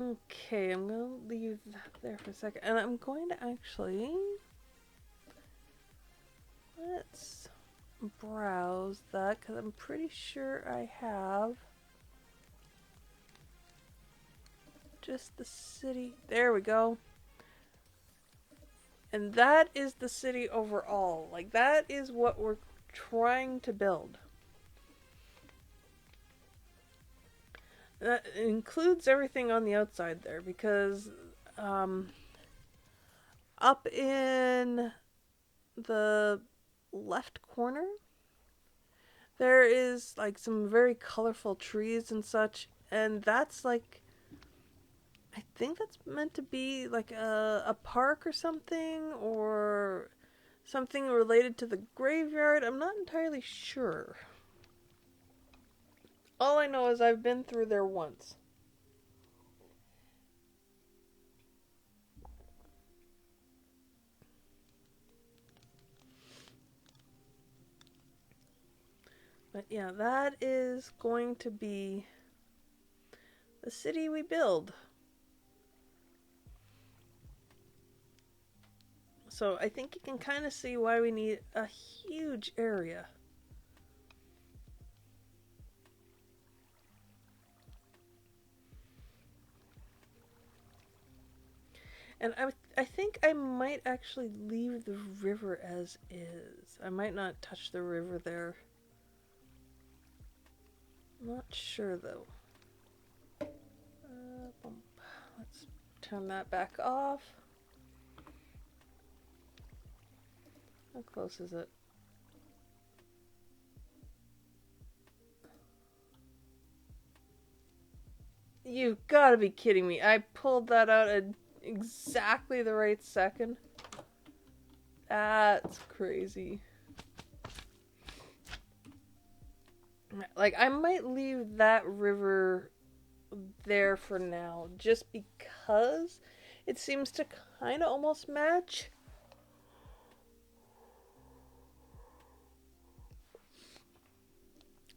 S1: Okay, I'm gonna leave that there for a second, and I'm going to actually let's browse that because I'm pretty sure I have just the city. There we go. And that is the city overall. Like, that is what we're trying to build. That includes everything on the outside there because up in the left corner there is like some very colorful trees and such, and that's like, I think that's meant to be like a park or something, or something related to the graveyard. I'm not entirely sure. All I know is I've been through there once. But yeah, that is going to be the city we build. So I think you can kind of see why we need a huge area. And I think I might actually leave the river as is. I might not touch the river there. I'm not sure though. Let's turn that back off. How close is it? You've got to be kidding me. I pulled that out at exactly the right second. That's crazy. Like, I might leave that river there for now, just because it seems to kind of almost match.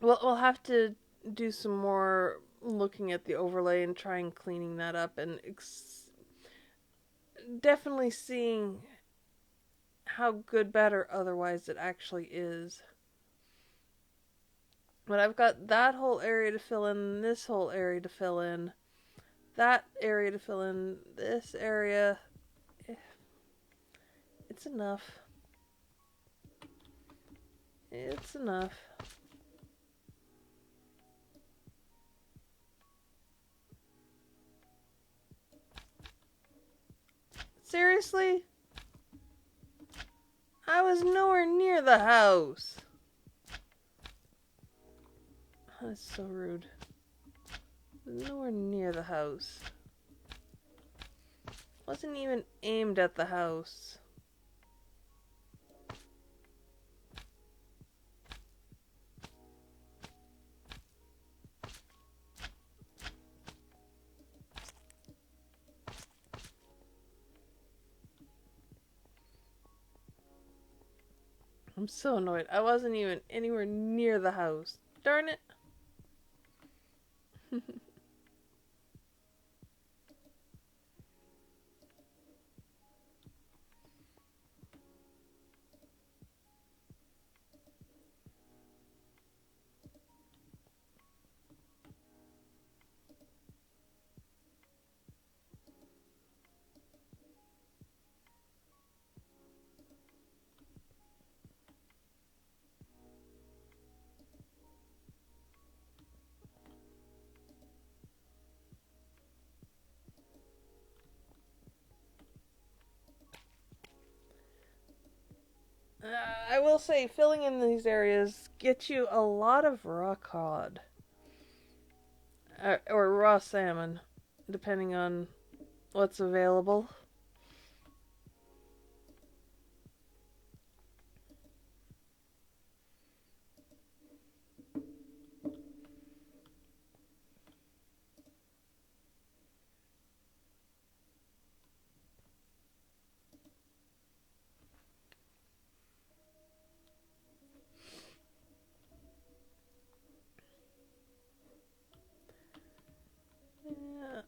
S1: Well, we'll have to do some more looking at the overlay and trying cleaning that up, and definitely seeing how good, bad, or otherwise it actually is. But I've got that whole area to fill in, this whole area to fill in, that area to fill in, this area. It's enough. It's enough. Seriously? I was nowhere near the house. That's so rude. Nowhere near the house. Wasn't even aimed at the house. I'm so annoyed. I wasn't even anywhere near the house. Darn it. I will say, filling in these areas gets you a lot of raw cod. Or raw salmon, depending on what's available. Yeah.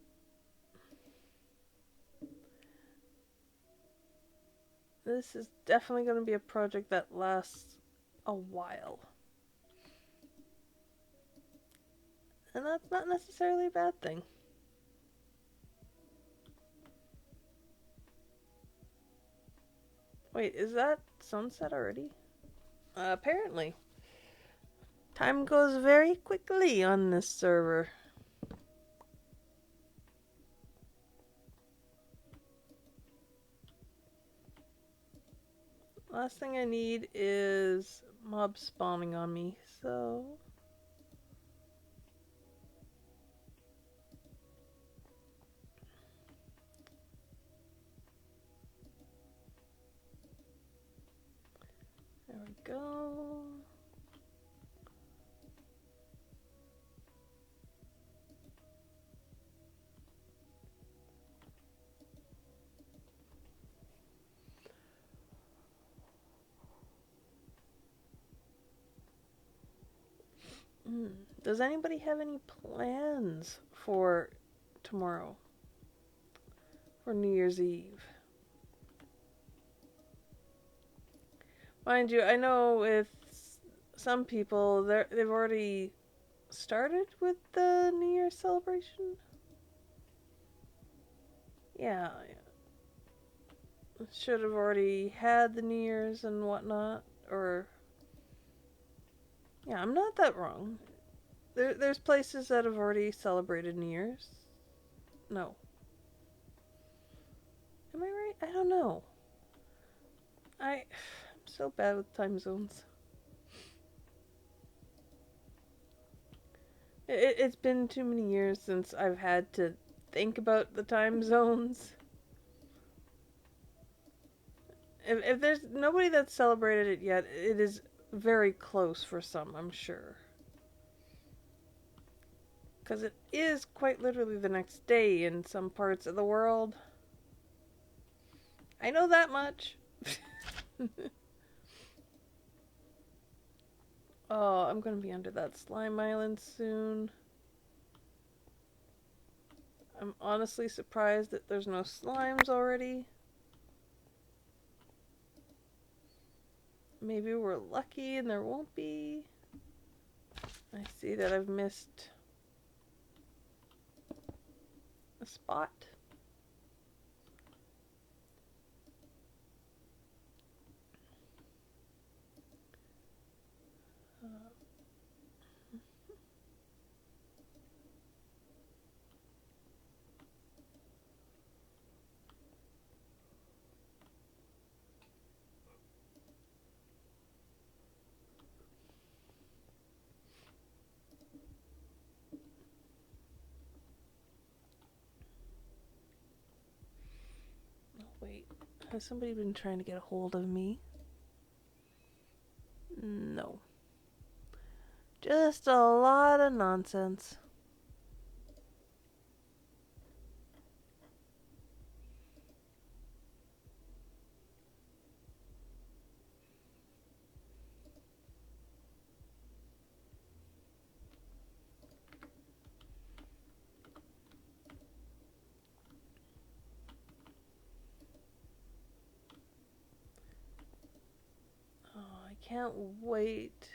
S1: This is definitely going to be a project that lasts a while. And that's not necessarily a bad thing. Wait, is that sunset already? Apparently. Time goes very quickly on this server. Last thing I need is mobs spawning on me, so... There we go. Does anybody have any plans for tomorrow? For New Year's Eve? Mind you, I know with some people, they've already started with the New Year's celebration. Yeah. Should have already had the New Year's and whatnot, or... Yeah, I'm not that wrong. There's places that have already celebrated New Year's. No. Am I right? I don't know. I'm so bad with time zones. It's been too many years since I've had to think about the time zones. If there's nobody that's celebrated it yet, it is very close for some, I'm sure. Because it is quite literally the next day in some parts of the world. I know that much. Oh, I'm going to be under that slime island soon. I'm honestly surprised that there's no slimes already. Maybe we're lucky and there won't be. I see that I've missed a spot. Wait, has somebody been trying to get a hold of me? No. Just a lot of nonsense. Can't wait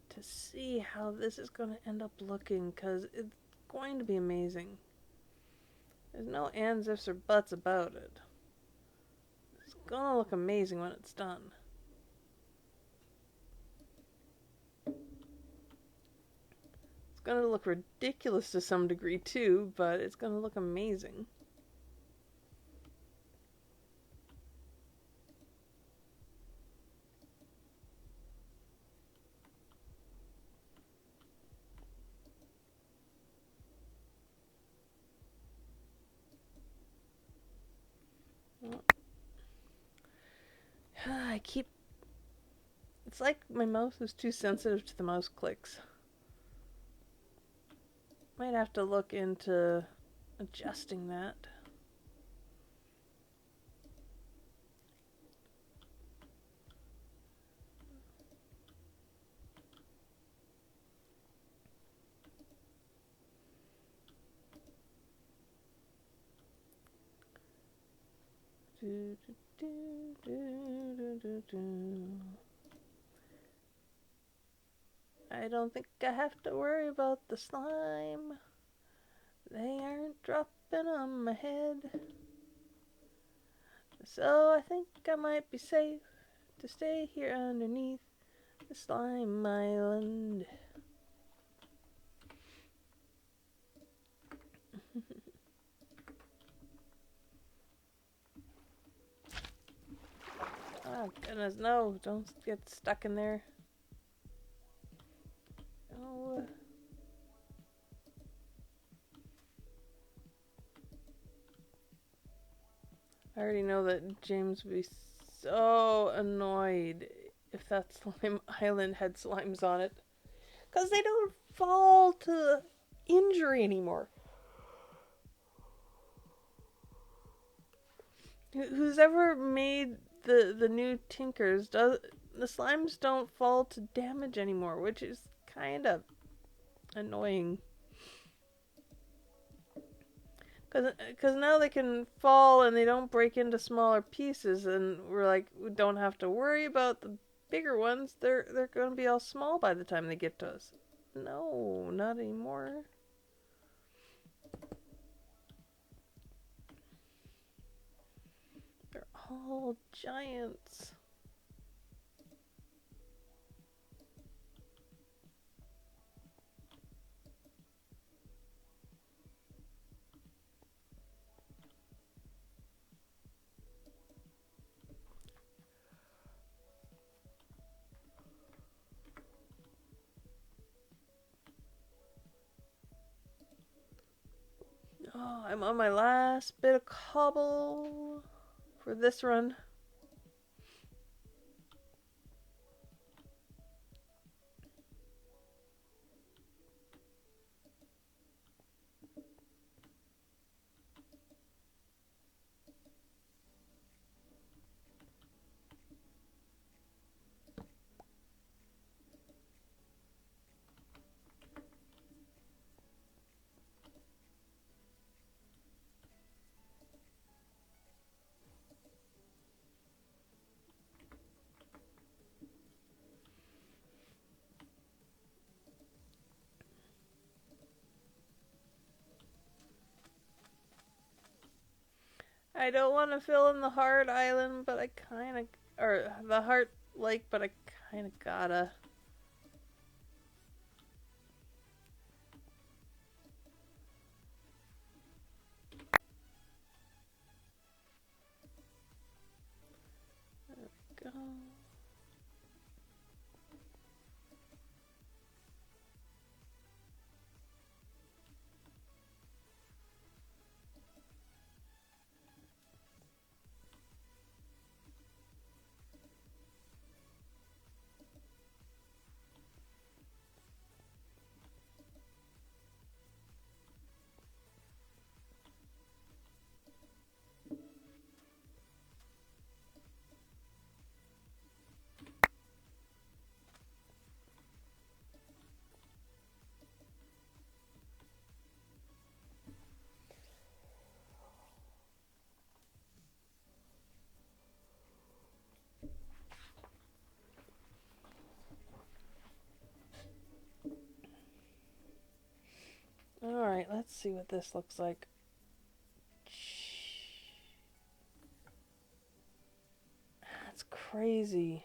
S1: to see how this is going to end up looking, because it's going to be amazing. There's no ands, ifs, or buts about it. It's going to look amazing when it's done. It's going to look ridiculous to some degree too, but it's going to look amazing. It's like my mouse is too sensitive to the mouse clicks. Might have to look into adjusting that. Do, do, do, do, do, do. I don't think I have to worry about the slime. They aren't dropping on my head. So I think I might be safe to stay here underneath the slime island. Oh goodness, no, don't get stuck in there. Oh. I already know that James would be so annoyed if that slime island had slimes on it. Because they don't fall to injury anymore. Who's ever made the new Tinkers, the slimes don't fall to damage anymore, which is kind of annoying. Because now they can fall and they don't break into smaller pieces, and we're like, we don't have to worry about the bigger ones. They're going to be all small by the time they get to us. No, not anymore. They're all giants. Oh, I'm on my last bit of cobble for this run. I don't want to fill in the hard island, but I kind of, or the heart lake, but I kind of gotta. There we go. Alright, let's see what this looks like. That's crazy.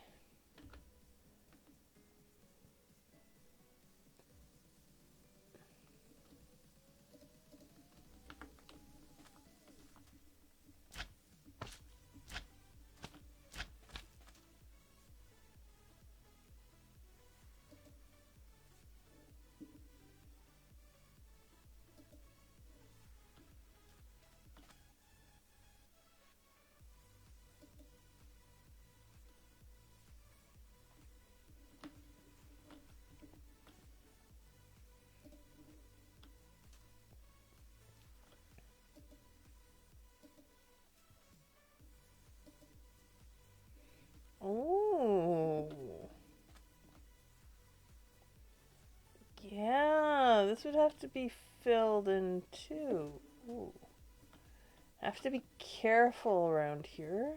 S1: Oh. Yeah, this would have to be filled in too. Ooh. Have to be careful around here.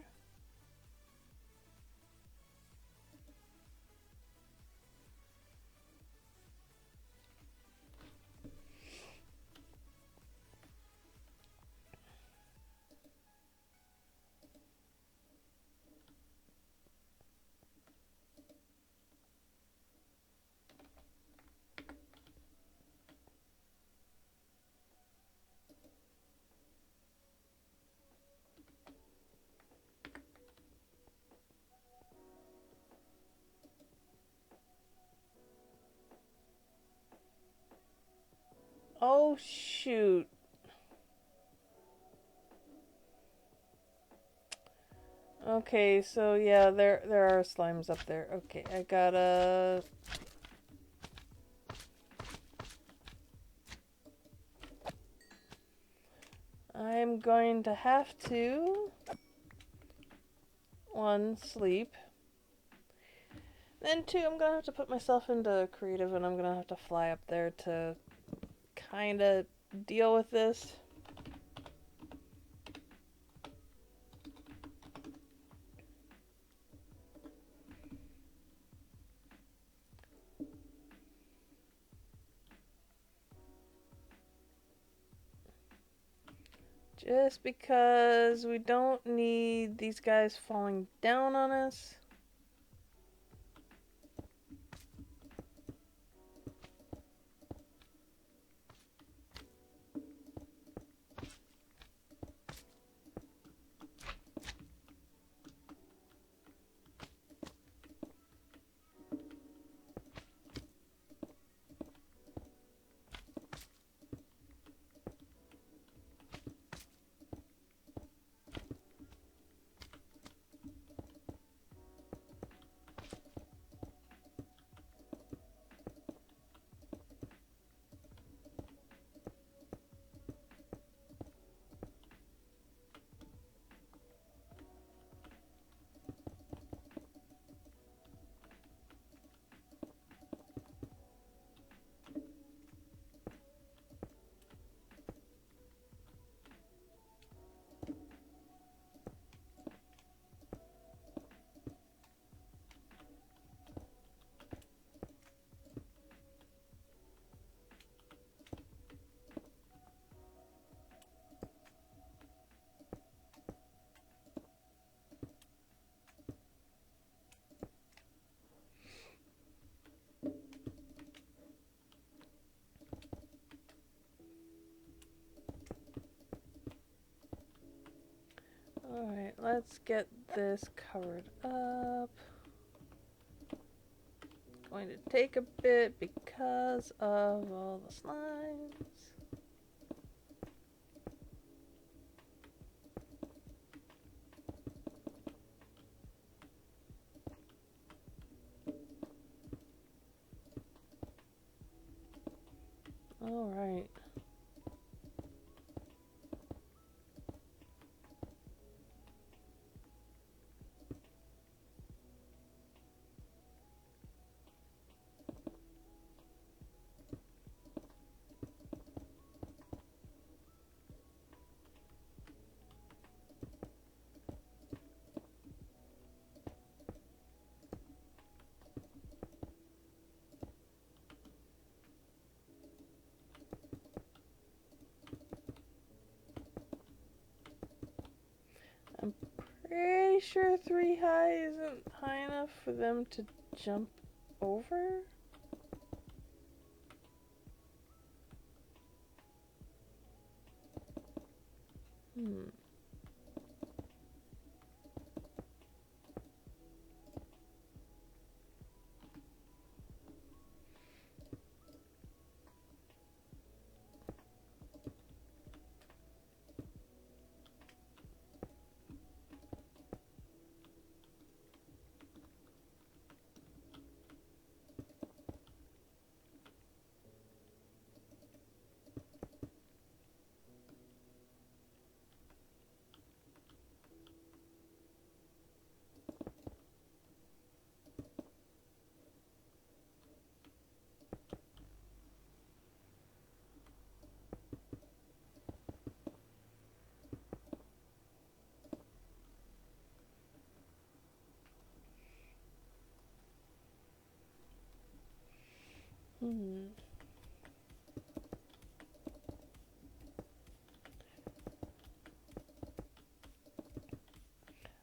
S1: Oh shoot. Okay, so yeah, there are slimes up there. Okay, I gotta... I'm going to have to... One, sleep. Then two, I'm gonna have to put myself into creative and I'm gonna have to fly up there to kinda deal with this. Just because we don't need these guys falling down on us. Alright, let's get this covered up. Going to take a bit because of all the slimes. Alright. I'm pretty sure 3 high isn't high enough for them to jump over.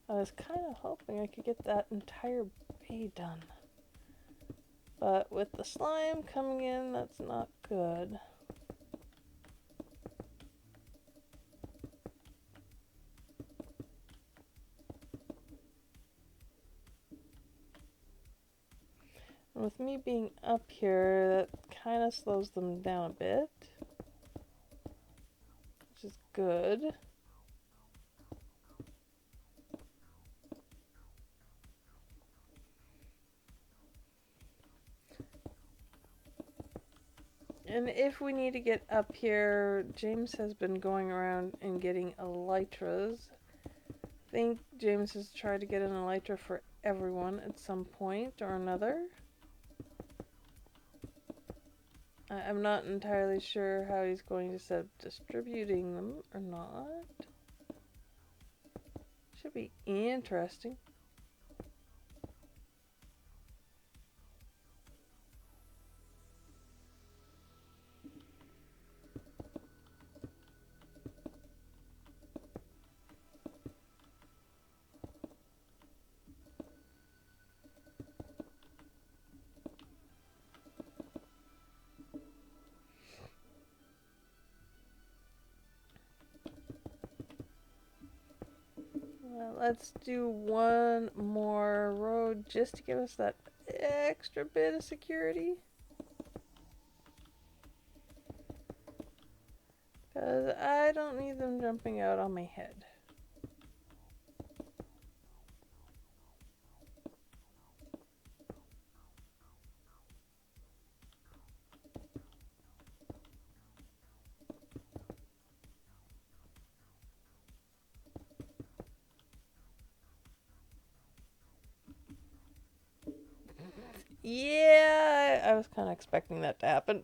S1: I was kind of hoping I could get that entire bay done. But with the slime coming in, that's not good. And with me being up here, that kind of slows them down a bit, which is good. And if we need to get up here, James has been going around and getting elytras. I think James has tried to get an elytra for everyone at some point or another. I'm not entirely sure how he's going to set up distributing them or not. Should be interesting. Let's do one more road just to give us that extra bit of security. Because I don't need them jumping out on my head. Yeah, I was kind of expecting that to happen.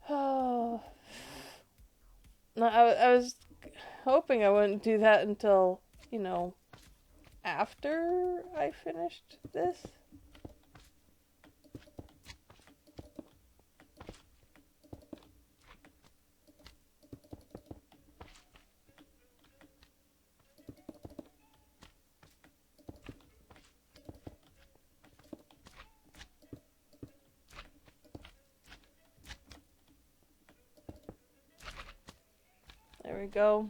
S1: Oh. No, I was hoping I wouldn't do that until, you know, after I finished this. There we go.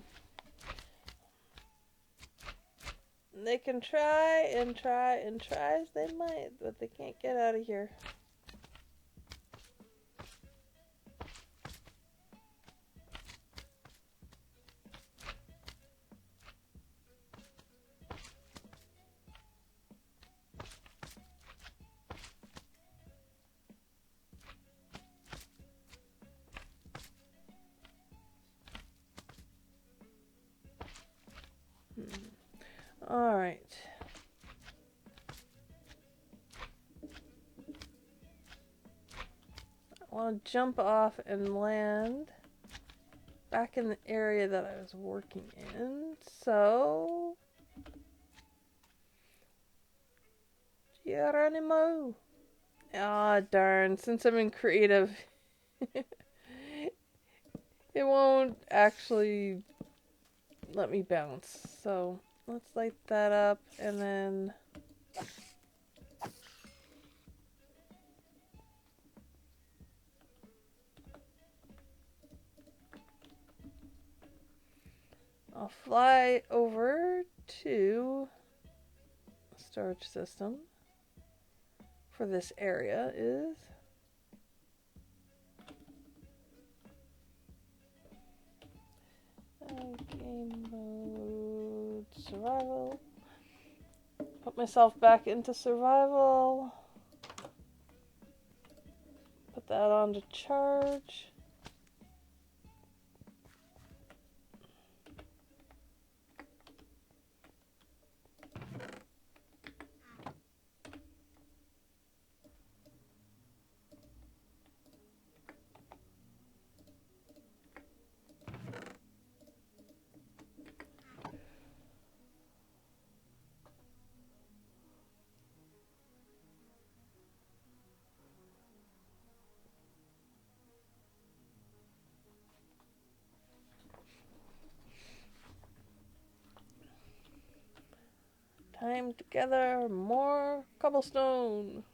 S1: They can try and try and try as they might, but they can't get out of here. All right. I want to jump off and land back in the area that I was working in. So, Geronimo. Ah, darn. Since I'm in creative, it won't actually let me bounce. So, let's light that up and then... I'll fly over to the storage system for this area is game mode survival. Put myself back into survival. Put that on to charge. Time to gather more cobblestone.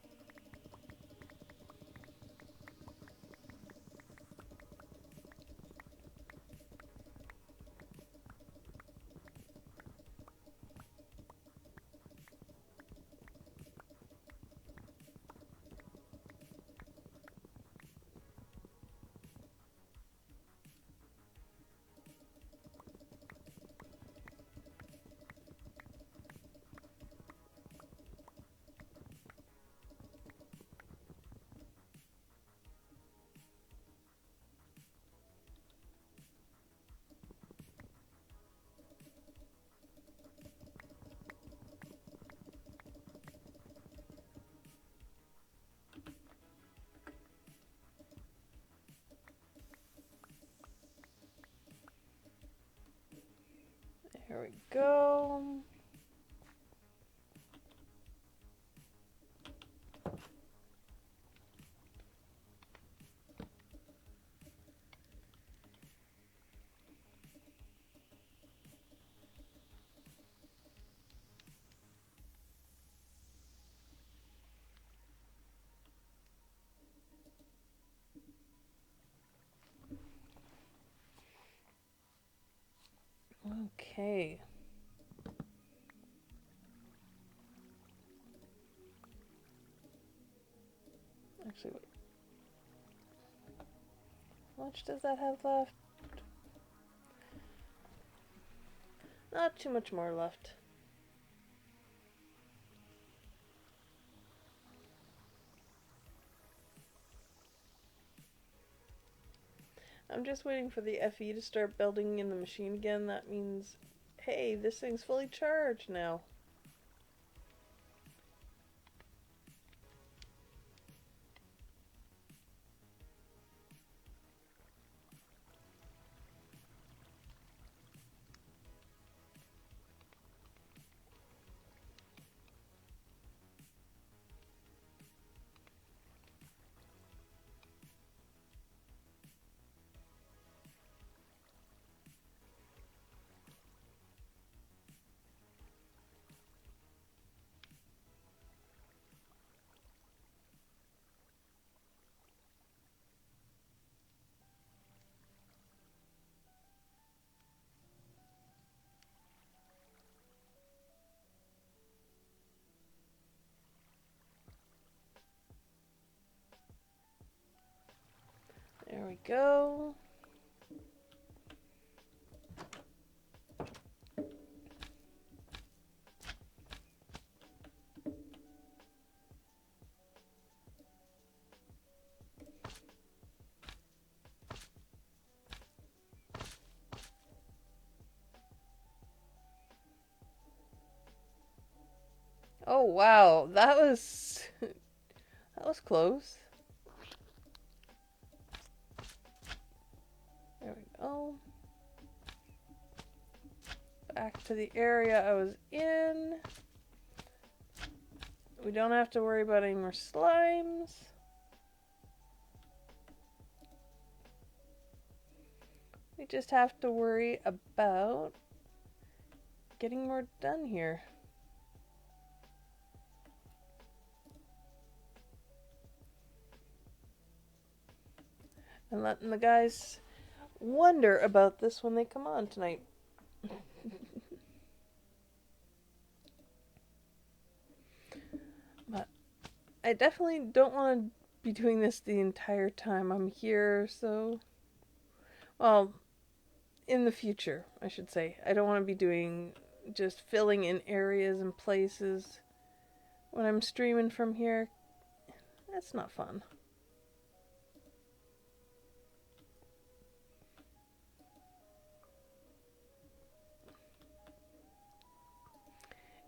S1: There we go. Okay. Actually, wait. How much does that have left? Not too much more left. I'm just waiting for the FE to start building in the machine again. That means, hey, this thing's fully charged now. There we go. Oh wow, that was that was close. There we go. Back to the area I was in. We don't have to worry about any more slimes. We just have to worry about getting more done here. And letting the guys wonder about this when they come on tonight. But I definitely don't want to be doing this the entire time I'm here, so... Well, in the future, I should say. I don't want to be doing just filling in areas and places when I'm streaming from here. That's not fun.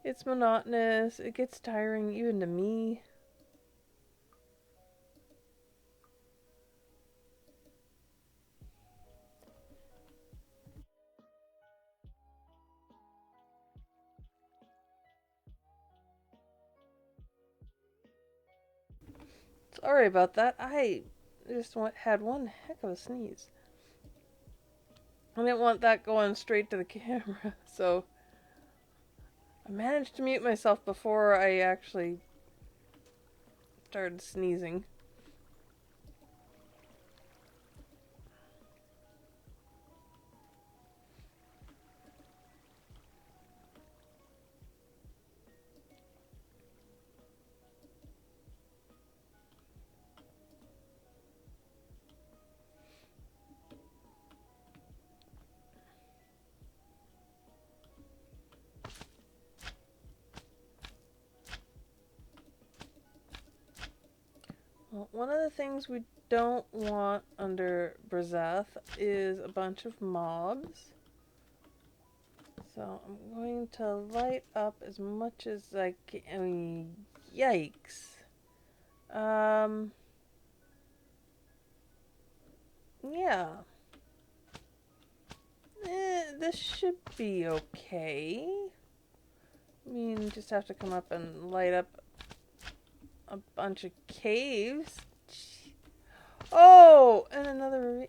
S1: It's monotonous. It gets tiring even to me. Sorry about that. I just had one heck of a sneeze. I didn't want that going straight to the camera, so I managed to mute myself before I actually started sneezing. Well, one of the things we don't want under Brazath is a bunch of mobs. So I'm going to light up as much as I can. I mean, yikes. Yeah. This should be okay. I mean, just have to come up and light up a bunch of caves. Oh, and another.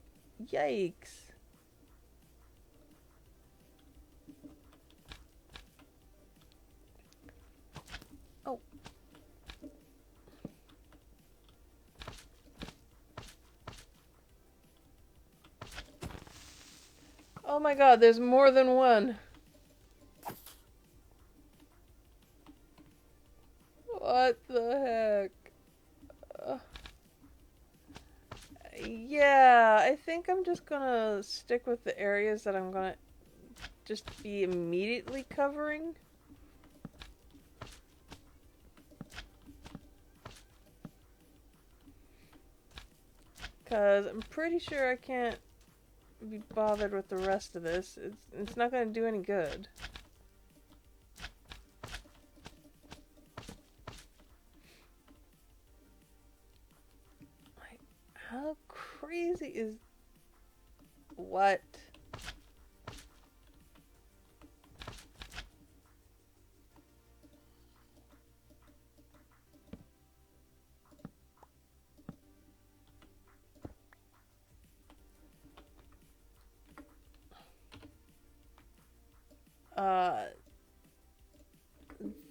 S1: Yikes. Oh. Oh my god, there's more than one. What the heck? Yeah, I think I'm just gonna stick with the areas that I'm gonna just be immediately covering. Because I'm pretty sure I can't be bothered with the rest of this. It's not gonna do any good. Like, how crazy is... What?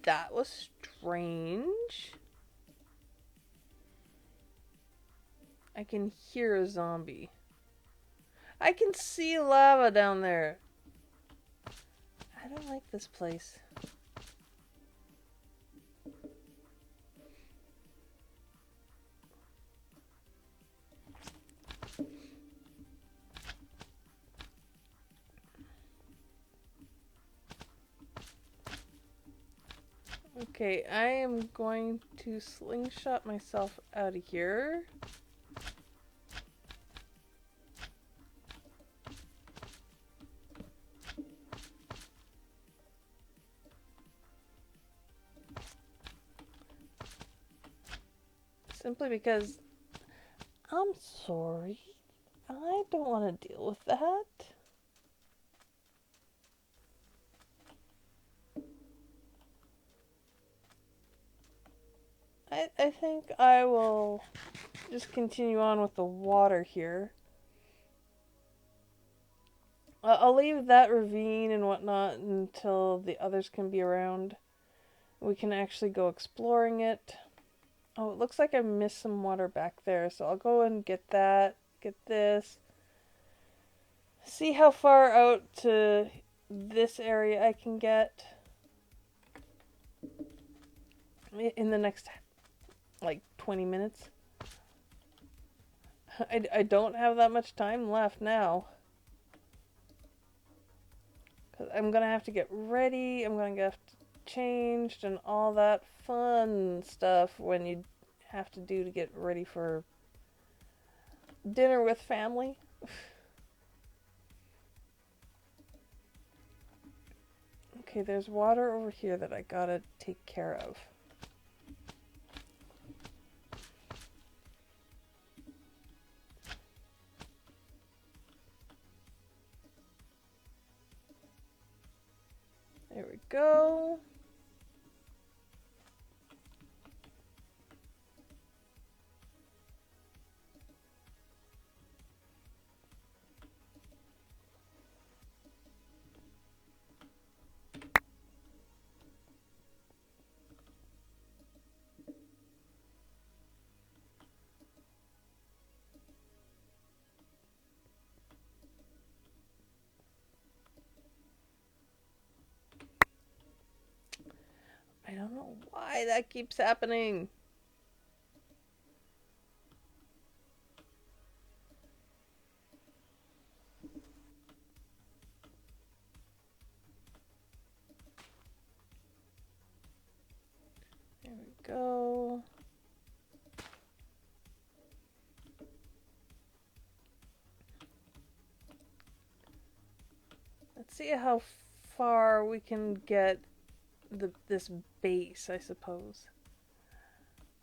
S1: That was strange. I can hear a zombie. I can see lava down there. I don't like this place. Okay, I am going to slingshot myself out of here. Simply because I'm sorry. I don't want to deal with that. I think I will just continue on with the water here. I'll leave that ravine and whatnot until the others can be around. We can actually go exploring it. Oh, it looks like I missed some water back there, so I'll go and get that, get this. See how far out to this area I can get in the next, like, 20 minutes. I don't have that much time left now. Because I'm going to have to get ready, I'm going to get changed and all that fun stuff when you have to do to get ready for dinner with family. Okay, there's water over here that I gotta take care of. There we go. know why that keeps happening. There we go. Let's see how far we can get this base, I suppose.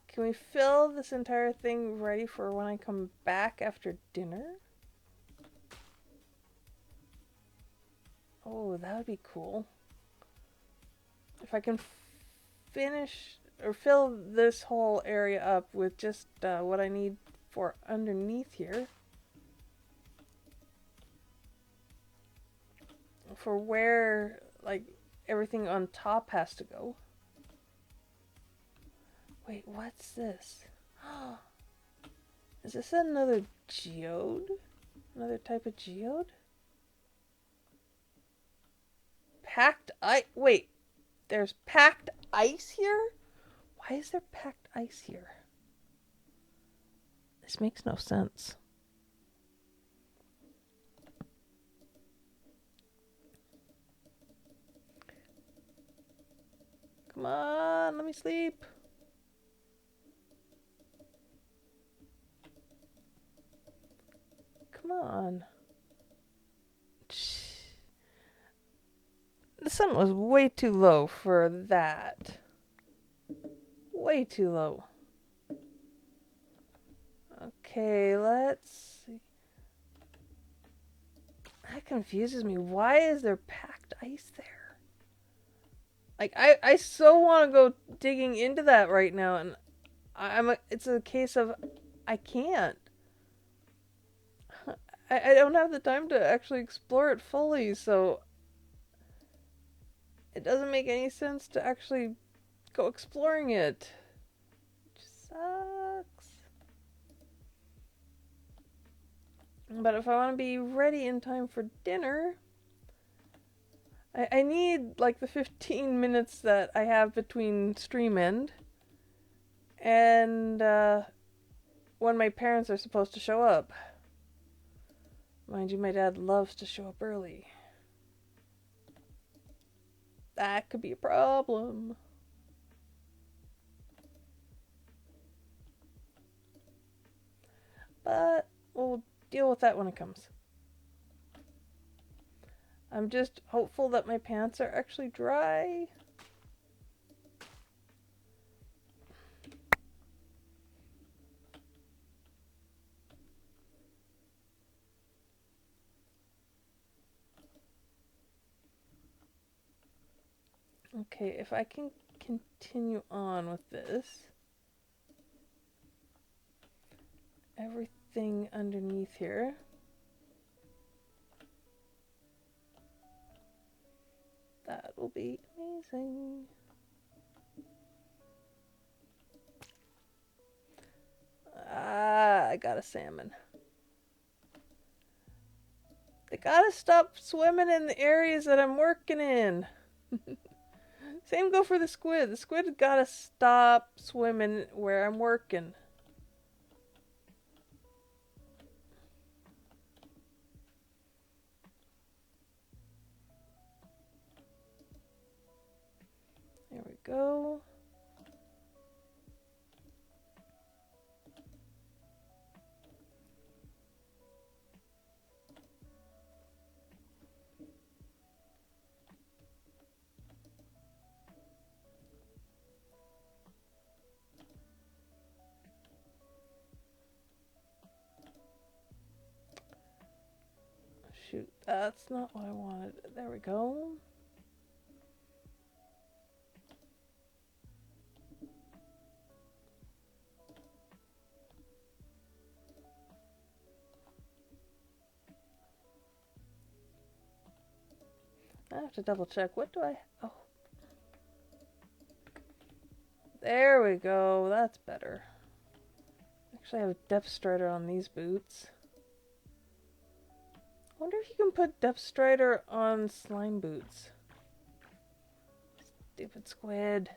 S1: Can we fill this entire thing ready for when I come back after dinner? Oh, that would be cool. If I can finish or fill this whole area up with just what I need for underneath here. For where, like, everything on top has to go. Wait, what's this? Is this another geode? Another type of geode? Packed ice. Wait, there's packed ice here? Why is there packed ice here? This makes no sense. Come on, let me sleep. Come on. The sun was way too low for that. Way too low. Okay, let's see. That confuses me. Why is there packed ice there? Like, I so want to go digging into that right now, and it's a case of I can't. I don't have the time to actually explore it fully, so it doesn't make any sense to actually go exploring it. It just sucks. But if I want to be ready in time for dinner, I need like the 15 minutes that I have between stream end and when my parents are supposed to show up. Mind you, my dad loves to show up early. That could be a problem. But we'll deal with that when it comes. I'm just hopeful that my pants are actually dry. Okay, if I can continue on with this. Everything underneath here. That will be amazing. Ah, I got a salmon. They gotta stop swimming in the areas that I'm working in. Same go for the squid. The squid gotta stop swimming where I'm working. There we go. Shoot, that's not what I wanted. There we go. I have to double check. What do I... Oh. There we go. That's better. Actually, I have a depth strider on these boots. I wonder if you can put depth strider on slime boots. Stupid squid.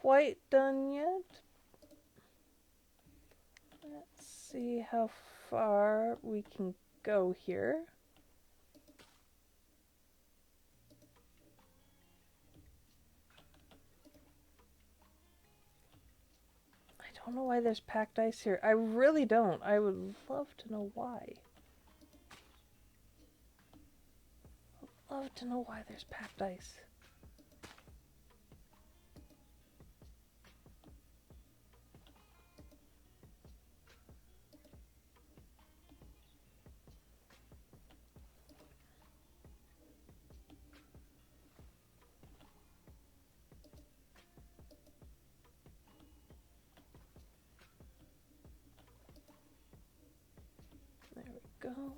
S1: quite done yet. Let's see how far we can go here. I don't know why there's packed ice here. I really don't. I would love to know why. I'd love to know why there's packed ice. There we go.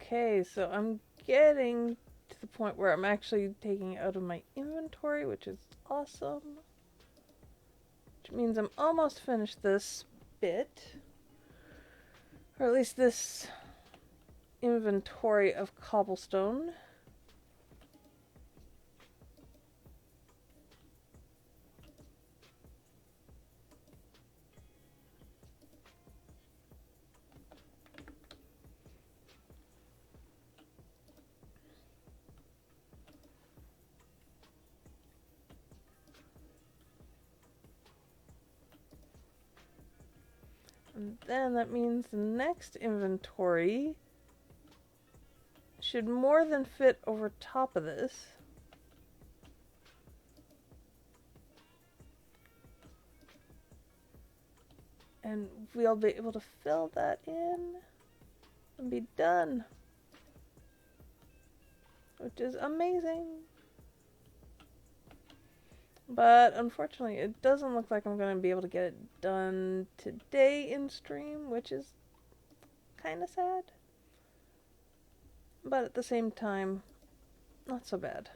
S1: Okay, so I'm getting to the point where I'm actually taking it out of my inventory, which is awesome. Which means I'm almost finished this bit. Or at least this inventory of cobblestone. And then that means the next inventory should more than fit over top of this. And we'll be able to fill that in and be done. Which is amazing. But unfortunately, it doesn't look like I'm going to be able to get it done today in stream, which is kind of sad. But at the same time, not so bad.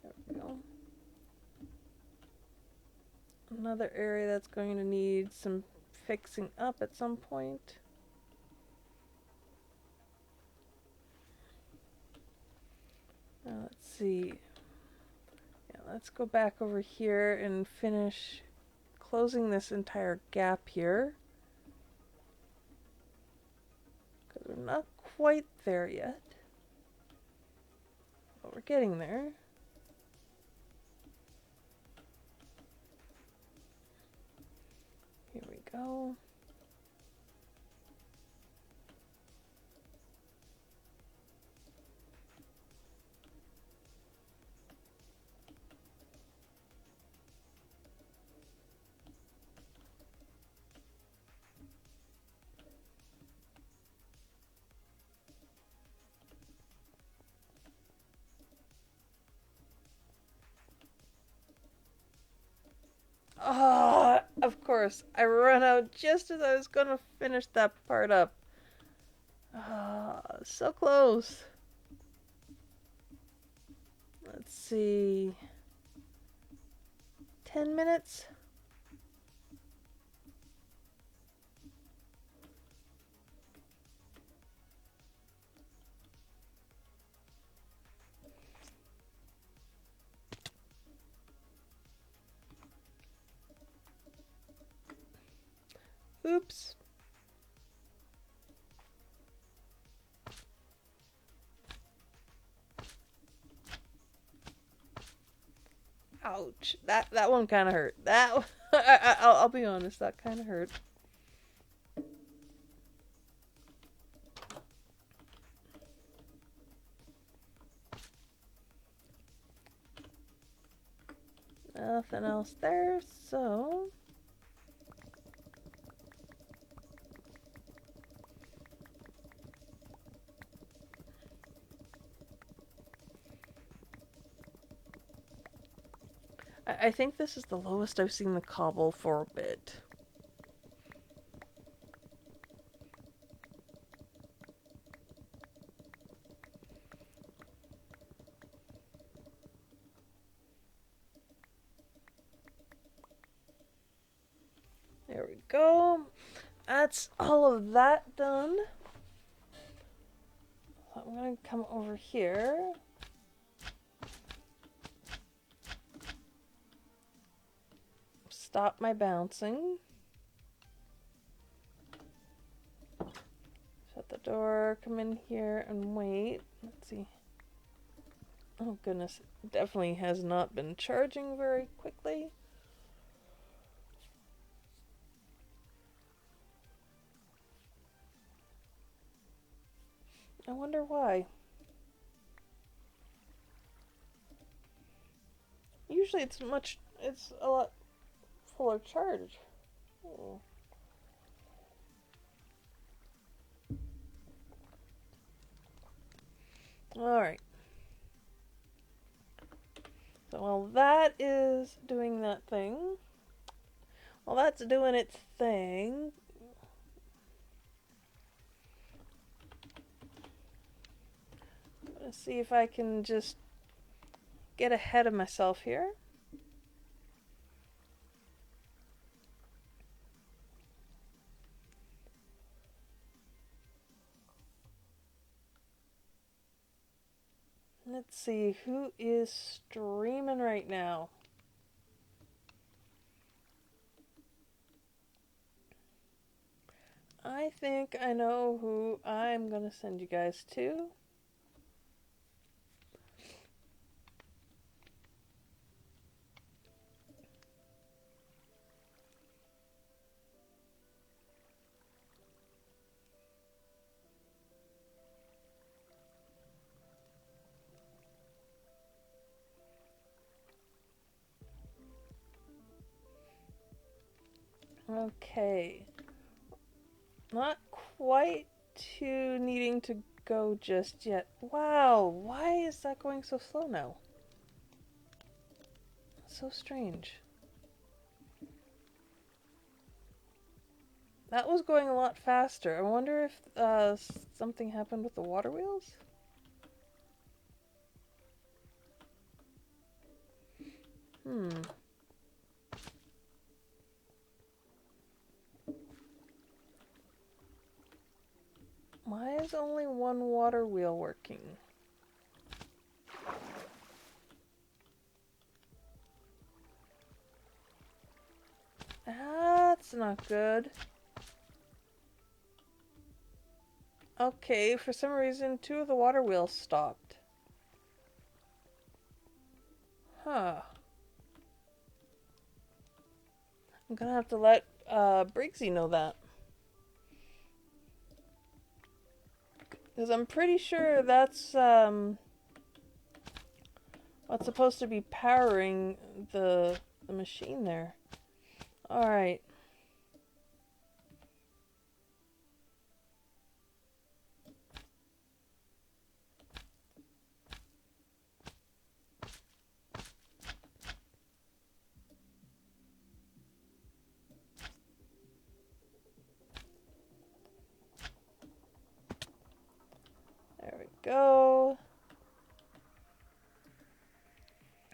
S1: There we go. Another area that's going to need some fixing up at some point. Now let's see. Yeah, let's go back over here and finish closing this entire gap here. Because we're not quite there yet. But we're getting there. Here we go. Ah, of course. I run out just as I was gonna finish that part up. Ah, so close. Let's see. 10 minutes? Oops. Ouch. That one kind of hurt. That I'll be honest, that kind of hurt. Nothing else there, so I think this is the lowest I've seen the cobble for a bit. go. That's all of that done. So I'm going to come over here. Stop my bouncing. Shut the door, come in here and wait. Let's see. Oh goodness, it definitely has not been charging very quickly. I wonder why. Usually it's a lot fuller charge. Oh. Alright. So while that is doing that thing, while that's doing its thing, let's see if I can just get ahead of myself here. Let's see, who is streaming right now? I think I know who I'm going to send you guys to. Okay. Not quite to needing to go just yet. Wow, why is that going so slow now? So strange. That was going a lot faster. I wonder if something happened with the water wheels? Why is only one water wheel working? That's not good. Okay, for some reason, 2 of the water wheels stopped. Huh. I'm gonna have to let Briggsy know that. Because I'm pretty sure that's what's supposed to be powering the machine there. Alright. There we go.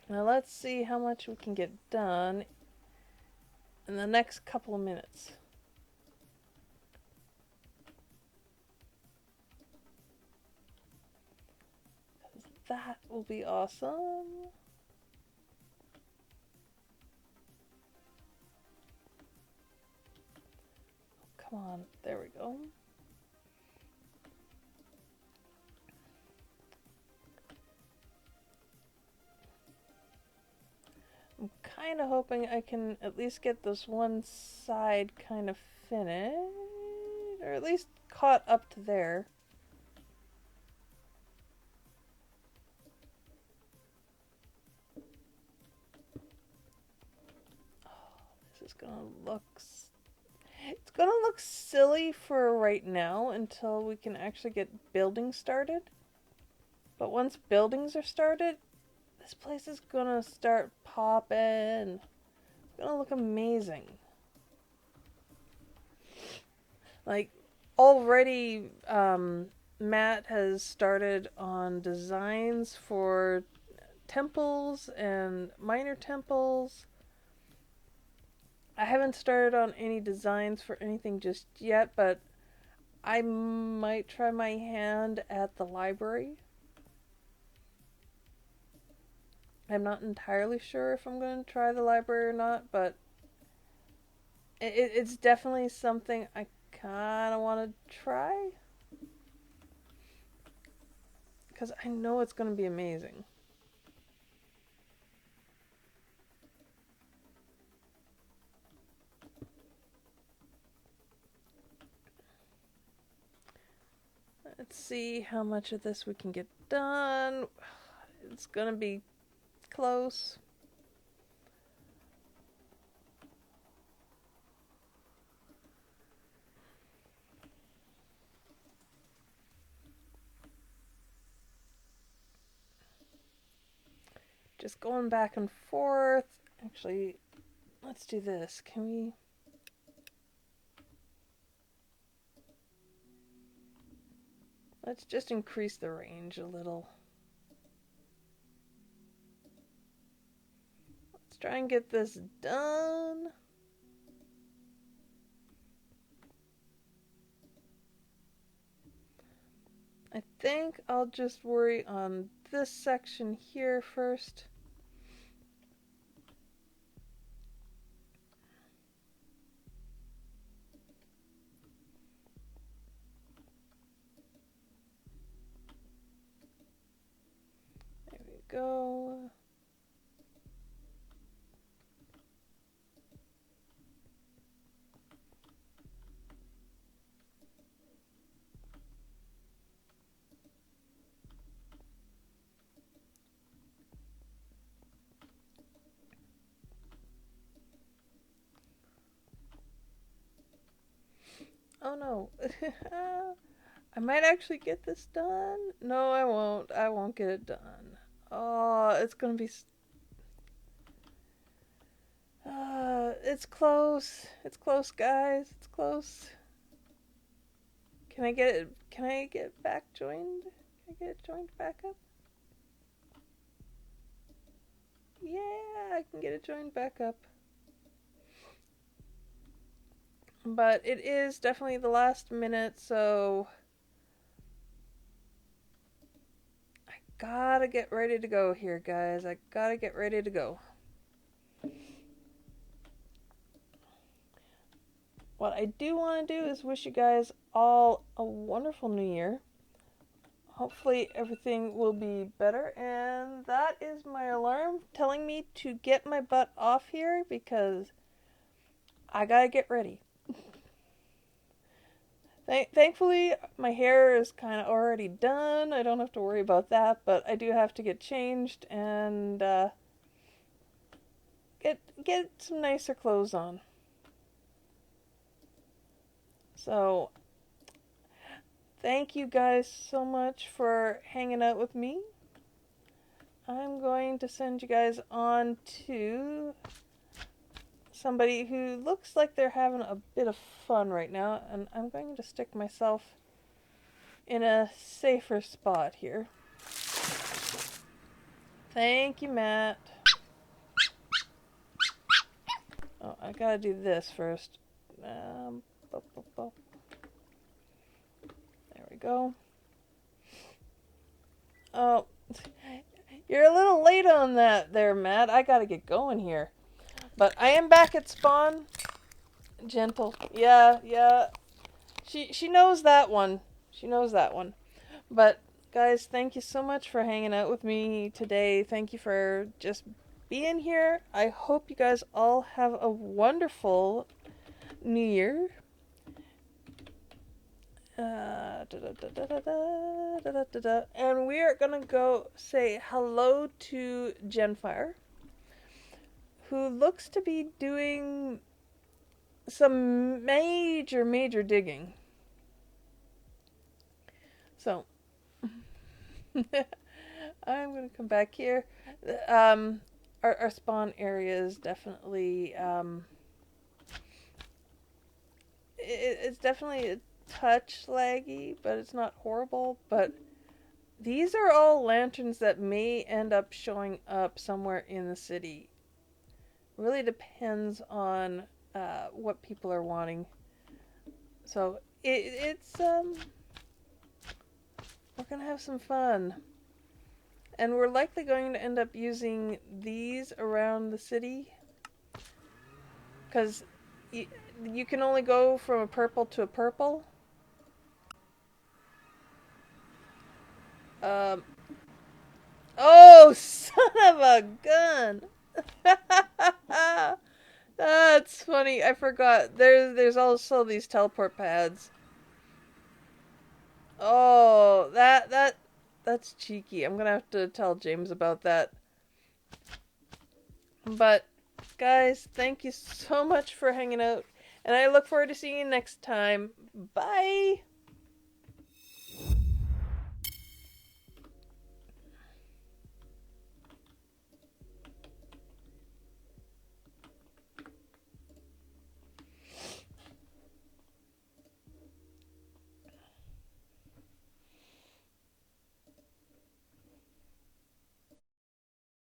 S1: Now let's see how much we can get done in the next couple of minutes. That will be awesome. Come on, there we go. I'm kind of hoping I can at least get this one side kind of finished, or at least caught up to there. Oh, this is gonna look... It's gonna look silly for right now until we can actually get buildings started. But once buildings are started, this place is gonna start popping. It's gonna look amazing. Like, already Matt has started on designs for temples and minor temples. I haven't started on any designs for anything just yet, but I might try my hand at the library. I'm not entirely sure if I'm going to try the library or not, but it's definitely something I kind of want to try. Because I know it's going to be amazing. Let's see how much of this we can get done. It's going to be close. Just going back and forth. Actually, let's do this. Can we... Let's just increase the range a little. Let's try and get this done. I think I'll just worry on this section here first. There we go. Oh no. I might actually get this done. No, I won't. I won't get it done. Oh, it's gonna be... it's close. It's close, guys. It's close. Can I get it? Can I get back joined? Can I get it joined back up? Yeah, I can get it joined back up. But it is definitely the last minute, so I gotta get ready to go here, guys. I gotta get ready to go. What I do want to do is wish you guys all a wonderful new year. Hopefully everything will be better, and that is my alarm telling me to get my butt off here because I gotta get ready. Thankfully, my hair is kind of already done. I don't have to worry about that, but I do have to get changed and get some nicer clothes on. So, thank you guys so much for hanging out with me. I'm going to send you guys on to somebody who looks like they're having a bit of fun right now, and I'm going to stick myself in a safer spot here. Thank you, Matt. Oh, I gotta do this first. There we go. Oh, you're a little late on that there, Matt. I gotta get going here. But I am back at spawn. Gentle. Yeah. She knows that one. She knows that one. But guys, thank you so much for hanging out with me today. Thank you for just being here. I hope you guys all have a wonderful New Year. And we are gonna go say hello to Genfire, who looks to be doing some major digging. So, I'm going to come back here. Our spawn area is definitely, it's definitely a touch laggy, but it's not horrible. But these are all lanterns that may end up showing up somewhere in the city. Really depends on what people are wanting. So it's we're gonna have some fun, and we're likely going to end up using these around the city, because you can only go from a purple to a purple. Um, oh, son of a gun! That's funny. I forgot. There's also these teleport pads. Oh, that's cheeky. I'm gonna have to tell James about that. But guys, thank you so much for hanging out, and I look forward to seeing you next time. Bye.